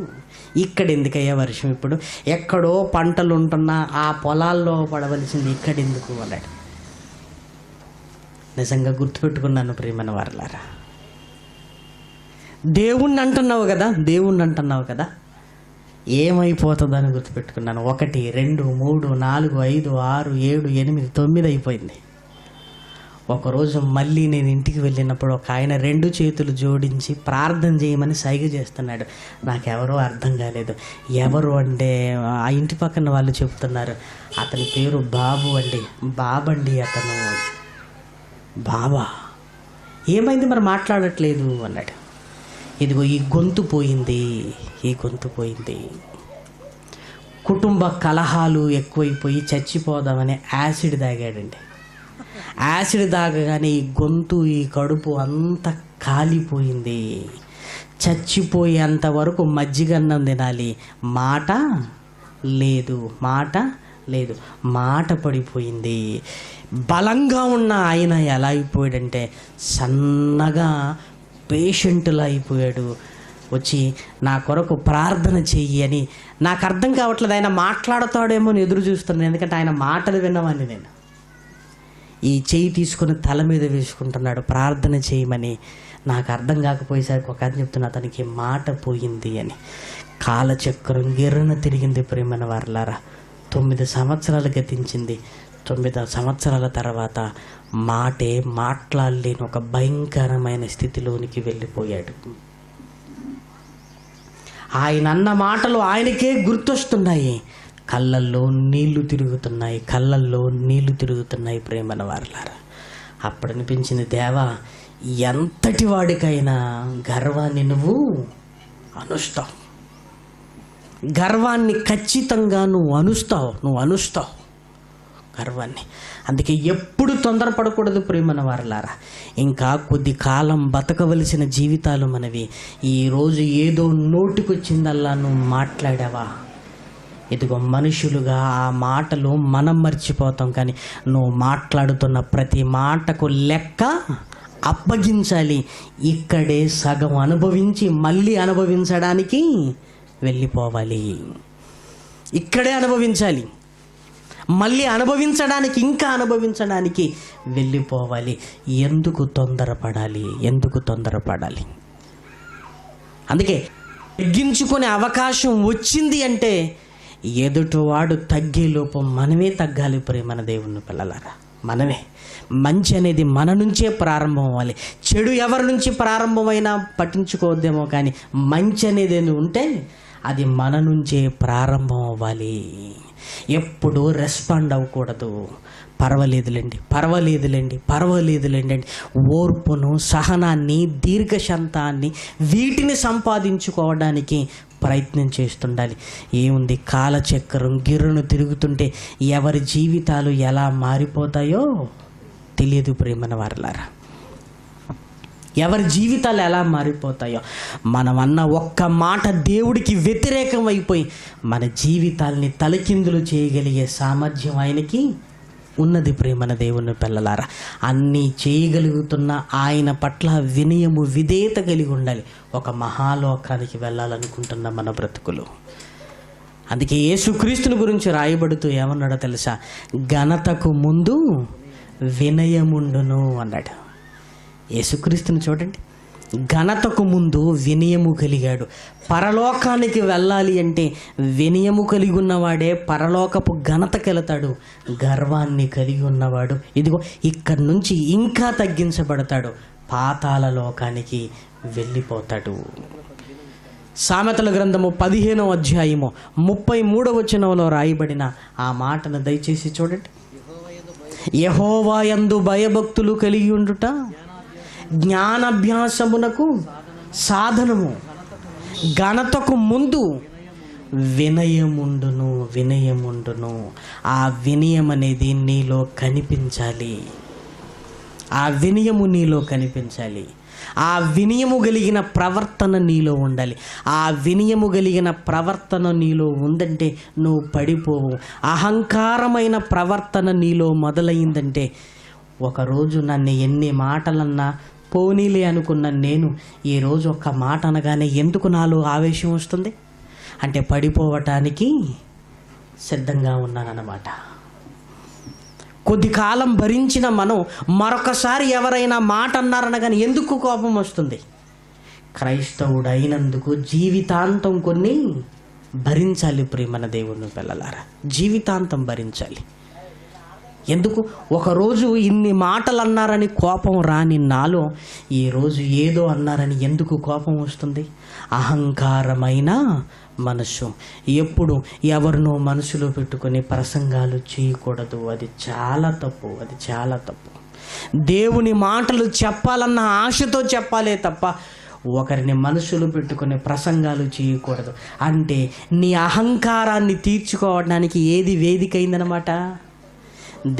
ఇక్కడ ఎందుకయ్యా వర్షం? ఇప్పుడు ఎక్కడో పంటలు ఉంటున్నా ఆ పొలాల్లో పడవలసింది ఇక్కడ ఎందుకు అన్నాడు. నిజంగా గుర్తుపెట్టుకున్నాను ప్రియమైన వారలారా. దేవుణ్ణి అంటున్నావు కదా, ఏమైపోతుందని గుర్తుపెట్టుకున్నాను. 1, 2, 3, 4, 5, 6, 7, 8, 9 అయిపోయింది. ఒకరోజు మళ్ళీ నేను ఇంటికి వెళ్ళినప్పుడు ఒక ఆయన 2 చేతులు జోడించి ప్రార్థన చేయమని సైగ చేస్తున్నాడు. నాకెవరో అర్థం కాలేదు. ఎవరు అంటే ఆ ఇంటి పక్కన వాళ్ళు చెప్తున్నారు, అతని పేరు బాబండి. అతను బాబా ఏమైంది మరి మాట్లాడట్లేదు అన్నాడు. ఇదిగో ఈ గొంతు పోయింది. కుటుంబ కలహాలు ఎక్కువైపోయి చచ్చిపోదామని యాసిడ్ తాగాడండి. యాసిడ్ తాగగానే ఈ గొంతు, ఈ కడుపు అంతా కాలిపోయింది. చచ్చిపోయేంత వరకు మజ్జిగన్నం తినాలి, మాట లేదు, మాట పడిపోయింది. బలంగా ఉన్న ఆయన ఎలా అయిపోయాడంటే సన్నగా పేషెంట్లా అయిపోయాడు. వచ్చి నా కొరకు ప్రార్థన చెయ్యి అని. నాకు అర్థం కావట్లేదు, ఆయన మాట్లాడతాడేమో అని ఎదురు చూస్తున్నాను. ఎందుకంటే ఆయన మాటలు విన్నవాడిని నేను. ఈ చెయ్యి తీసుకుని తల మీద వేసుకుంటున్నాడు ప్రార్థన చేయమని. నాకు అర్థం కాకపోయేసరికి ఒక ఆయన చెప్తున్నా, అతనికి మాట పోయింది అని. కాలచక్రం గిర్రన తిరిగింది ప్రియమైన వారలారా. 9 సంవత్సరాలు గతించింది. 9 సంవత్సరాల తర్వాత మాటే మాట్లాడలేని ఒక భయంకరమైన స్థితిలోనికి వెళ్ళిపోయాడు. ఆయన అన్న మాటలు ఆయనకే గుర్తొస్తున్నాయి. కళ్ళల్లో నీళ్లు తిరుగుతున్నాయి ప్రేమన వారలారా. అప్పుడు అనిపించింది, దేవా, ఎంతటి వాడికైనా గర్వాన్ని నువ్వు అనుస్తావు, గర్వాన్ని ఖచ్చితంగా నువ్వు అనుస్తావు గర్వాన్ని. అందుకే ఎప్పుడు తొందరపడకూడదు ప్రేమన వారలారా. ఇంకా కొద్ది కాలం బతకవలసిన జీవితాలు మనవి. ఈరోజు ఏదో నోటికొచ్చిందల్లా నువ్వు మాట్లాడావా, ఇదిగో మనుషులుగా ఆ మాటలు మనం మర్చిపోతాం. కానీ నువ్వు మాట్లాడుతున్న ప్రతి మాటకు లెక్క అప్పగించాలి. ఇక్కడే సగం అనుభవించి మళ్ళీ అనుభవించడానికి వెళ్ళిపోవాలి. ఇక్కడే అనుభవించాలి, మళ్ళీ అనుభవించడానికి ఇంకా అనుభవించడానికి వెళ్ళిపోవాలి. ఎందుకు తొందరపడాలి? అందుకే తగ్గించుకునే అవకాశం వచ్చింది అంటే ఎదుటివాడు తగ్గేలోపు మనమే తగ్గాలి ప్రేమన దేవుని పిల్లలారా. మనమే. మంచి అనేది మన నుంచే ప్రారంభం అవ్వాలి. చెడు ఎవరి నుంచి ప్రారంభమైనా పట్టించుకోవద్దేమో, కానీ మంచి అనేది ఉంటే అది మన నుంచే ప్రారంభం అవ్వాలి. ఎప్పుడు రెస్పాండ్ అవ్వకూడదు. పర్వాలేదులేండి అని ఓర్పును, సహనాన్ని, దీర్ఘశాంతాన్ని వీటిని సంపాదించుకోవడానికి ప్రయత్నం చేస్తుండాలి. ఏముంది, కాలచక్రం గిర్రును తిరుగుతుంటే ఎవరి జీవితాలు ఎలా మారిపోతాయో తెలియదు ప్రేమన వారలారా. ఎవరి జీవితాలు ఎలా మారిపోతాయో. మనం అన్న ఒక్క మాట దేవుడికి వ్యతిరేకం అయిపోయి మన జీవితాల్ని తలకిందులు చేయగలిగే సామర్థ్యం ఆయనకి ఉన్నది ప్రేమన దేవుని పిల్లలారా. అన్నీ చేయగలుగుతున్న ఆయన పట్ల వినయము, విధేయత కలిగి ఉండాలి. ఒక మహాలోకానికి వెళ్ళాలనుకుంటున్న మన బ్రతుకులు. అందుకే యేసుక్రీస్తుని గురించి రాయబడుతూ ఏమన్నాడో తెలుసా? ఘనతకు ముందు వినయముండును అన్నాడు. యేసుక్రీస్తుని చూడండి, ఘనతకు ముందు వినయము కలిగాడు. పరలోకానికి వెళ్ళాలి అంటే వినయము కలిగి ఉన్నవాడే పరలోకపు ఘనతకి వెళతాడు. గర్వాన్ని కలిగి ఉన్నవాడు ఇదిగో ఇక్కడి నుంచి ఇంకా తగ్గించబడతాడు, పాతాళ లోకానికి వెళ్ళిపోతాడు. సామెతల గ్రంథము 15వ అధ్యాయము 33వ వచనంలో రాయబడిన ఆ మాటను దయచేసి చూడండి. యెహోవా యందు భయభక్తులు కలిగి ఉండుట జ్ఞానాభ్యాసమునకు సాధనము, ఘనతకు ముందు వినయముండును. ఆ వినయం అనేది నీలో కనిపించాలి. ఆ వినయము నీలో కనిపించాలి. ఆ వినయము కలిగిన ప్రవర్తన నీలో ఉండాలి. ఆ వినయము కలిగిన ప్రవర్తన నీలో ఉందంటే నువ్వు పడిపోవు. అహంకారమైన ప్రవర్తన నీలో మొదలైందంటే, ఒకరోజు నన్ను ఎన్ని మాటలన్నా పోనీలే అనుకున్న నేను ఈరోజు ఒక్క మాట అనగానే ఎందుకు నాలో ఆవేశం వస్తుంది అంటే పడిపోవటానికి సిద్ధంగా ఉన్నానన్నమాట. కొద్ది కాలం భరించిన మనం మరొకసారి ఎవరైనా మాట అన్నారనగానే ఎందుకు కోపం వస్తుంది? క్రైస్తవుడు అయినందుకు జీవితాంతం కొన్ని భరించాలి ప్రియమైన దేవుని పిల్లలారా. జీవితాంతం భరించాలి. ఎందుకు? ఒకరోజు ఇన్ని మాటలు అన్నారని కోపం రాని నాలో ఈరోజు ఏదో అన్నారని ఎందుకు కోపం వస్తుంది? అహంకారమైన మనసు. ఎప్పుడు ఎవరినో మనసులో పెట్టుకొని ప్రసంగాలు చేయకూడదు. అది చాలా తప్పు. దేవుని మాటలు చెప్పాలన్న ఆశతో చెప్పాలే తప్ప ఒకరిని మనసులో పెట్టుకునే ప్రసంగాలు చేయకూడదు. అంటే నీ అహంకారాన్ని తీర్చుకోవడానికి ఏది వేదిక అయిందనమాట?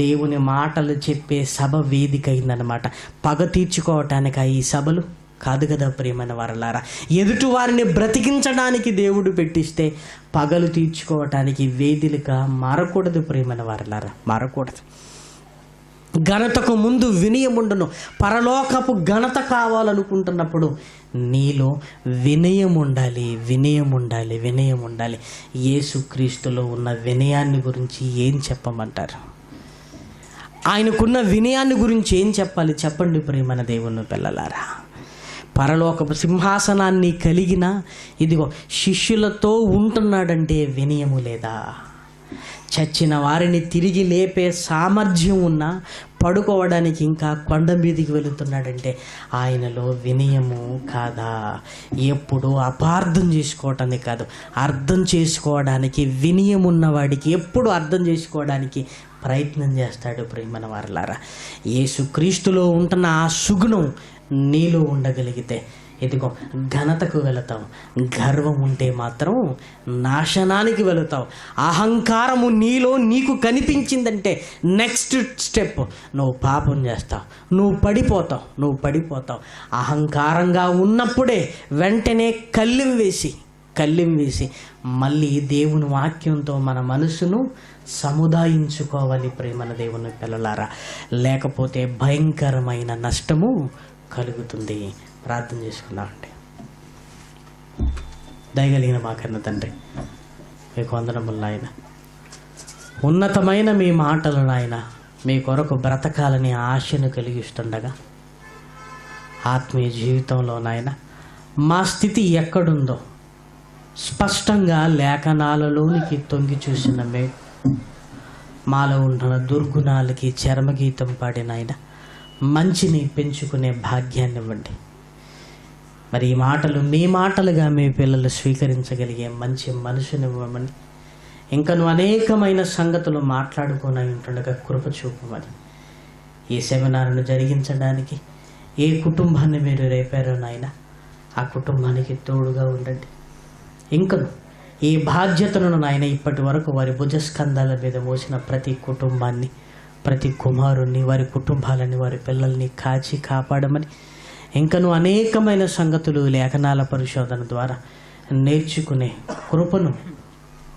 దేవుని మాటలు చెప్పే సభ వేదిక అయిందనమాట. పగ తీర్చుకోవటానికి ఈ సభలు కాదు కదా ప్రియమైన వారలారా. ఎదుటి వారిని బ్రతికించడానికి దేవుడు పెట్టిస్తే పగలు తీర్చుకోవటానికి వేదికగా మారకూడదు ప్రియమైన వారలారా, మారకూడదు. ఘనతకు ముందు వినయముండును. పరలోకపు ఘనత కావాలనుకుంటున్నప్పుడు నీలో వినయం ఉండాలి. యేసుక్రీస్తులో ఉన్న వినయాన్ని గురించి ఏం చెప్పమంటారు? ఆయనకున్న వినయాన్ని గురించి ఏం చెప్పాలి చెప్పండి ప్రియమైన దేవుని పిల్లలారా. పరలోకపు సింహాసనాన్ని కలిగిన ఇదిగో శిష్యులతో ఉంటున్నాడంటే వినయము లేదా? చచ్చిన వారిని తిరిగి లేపే సామర్థ్యం ఉన్న పడుకోవడానికి ఇంకా కొండ మీదికి వెళుతున్నాడంటే ఆయనలో వినయము కాదా? ఎప్పుడు అపార్థం చేసుకోవటానికి కాదు, అర్థం చేసుకోవడానికి వినయం ఉన్నవాడికి ఎప్పుడు అర్థం చేసుకోవడానికి ప్రయత్నం చేస్తాడు. ప్రియమైన వారలారా, యేసుక్రీస్తులో ఉంటున్న ఆ సుగుణం నీలో ఉండగలిగితే ఇదిగో ఘనతకు వెళతావు. గర్వం ఉంటే మాత్రం నాశనానికి వెళతావు. అహంకారము నీకు కనిపించిందంటే నెక్స్ట్ స్టెప్ నువ్వు పాపం చేస్తావు, నువ్వు పడిపోతావు. అహంకారంగా ఉన్నప్పుడే వెంటనే కళ్ళెం వేసి మళ్ళీ దేవుని వాక్యంతో మన మనసును సముదాయించుకోవాలి ప్రేమన దేవుని పిల్లలారా. లేకపోతే భయంకరమైన నష్టము కలుగుతుంది. ప్రార్థన చేసుకున్నామండి. దయగలిగిన మా కన్న తండ్రి, మీకు వందనములు నాయన. ఉన్నతమైన మీ మాటలు నాయన, మీ కొరకు బ్రతకాలని ఆశను కలిగిస్తుండగా ఆత్మీయ జీవితంలో నాయన మా స్థితి ఎక్కడుందో స్పష్టంగా లేఖనాలలోనికి తొంగి చూసిన మాలో ఉంటున్న దుర్గుణాలకి చర్మగీతం పాడిన ఆయన మంచిని పెంచుకునే భాగ్యాన్ని ఇవ్వండి. మరి ఈ మాటలు మీ మాటలుగా మీ పిల్లలు స్వీకరించగలిగే మంచి మనసుని ఇవ్వమని, ఇంకను అనేకమైన సంగతులు మాట్లాడుకొని ఉంటుండగా కృప చూపమని, ఈ సెమినార్ను జరిగించడానికి ఏ కుటుంబాన్ని మీరు రేపారో నాయన ఆ కుటుంబానికి తోడుగా ఉండండి. ఇంకను ఈ బాధ్యతలను నాయన ఇప్పటి వరకు వారి భుజస్కంధాల మీద మోసిన ప్రతి కుటుంబాన్ని, ప్రతి కుమారుణ్ణి, వారి కుటుంబాలని, వారి పిల్లల్ని కాచి కాపాడమని, ఇంకను అనేకమైన సంగతులు లేఖనాల పరిశోధన ద్వారా నేర్చుకునే కృపను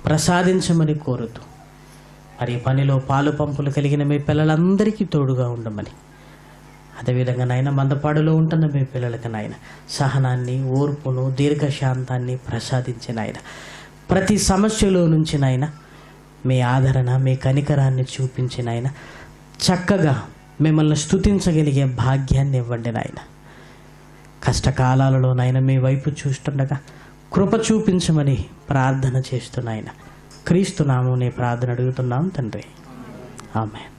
ప్రసాదించమని కోరుతూ, మరి పనిలో పాలు పంపులు కలిగిన మీ పిల్లలందరికీ తోడుగా ఉండమని, అదేవిధంగా నాయన మందపాడులో ఉంటున్న మీ పిల్లలకి నాయన సహనాన్ని, ఓర్పును, దీర్ఘశాంతాన్ని ప్రసాదించిన ఆయన ప్రతి సమస్యలో నుంచి నాయన మీ ఆదరణ, మీ కనికరాన్ని చూపించిన ఆయన చక్కగా మిమ్మల్ని స్తుతించగలిగే భాగ్యాన్ని ఇవ్వండి నాయన. కష్టకాలాలలో నాయన మీ వైపు చూస్తుండగా కృప చూపించమని ప్రార్థన చేస్తున్నాయన. క్రీస్తు నామమున ప్రార్థన అడుగుతున్నాం తండ్రి, ఆమేన్.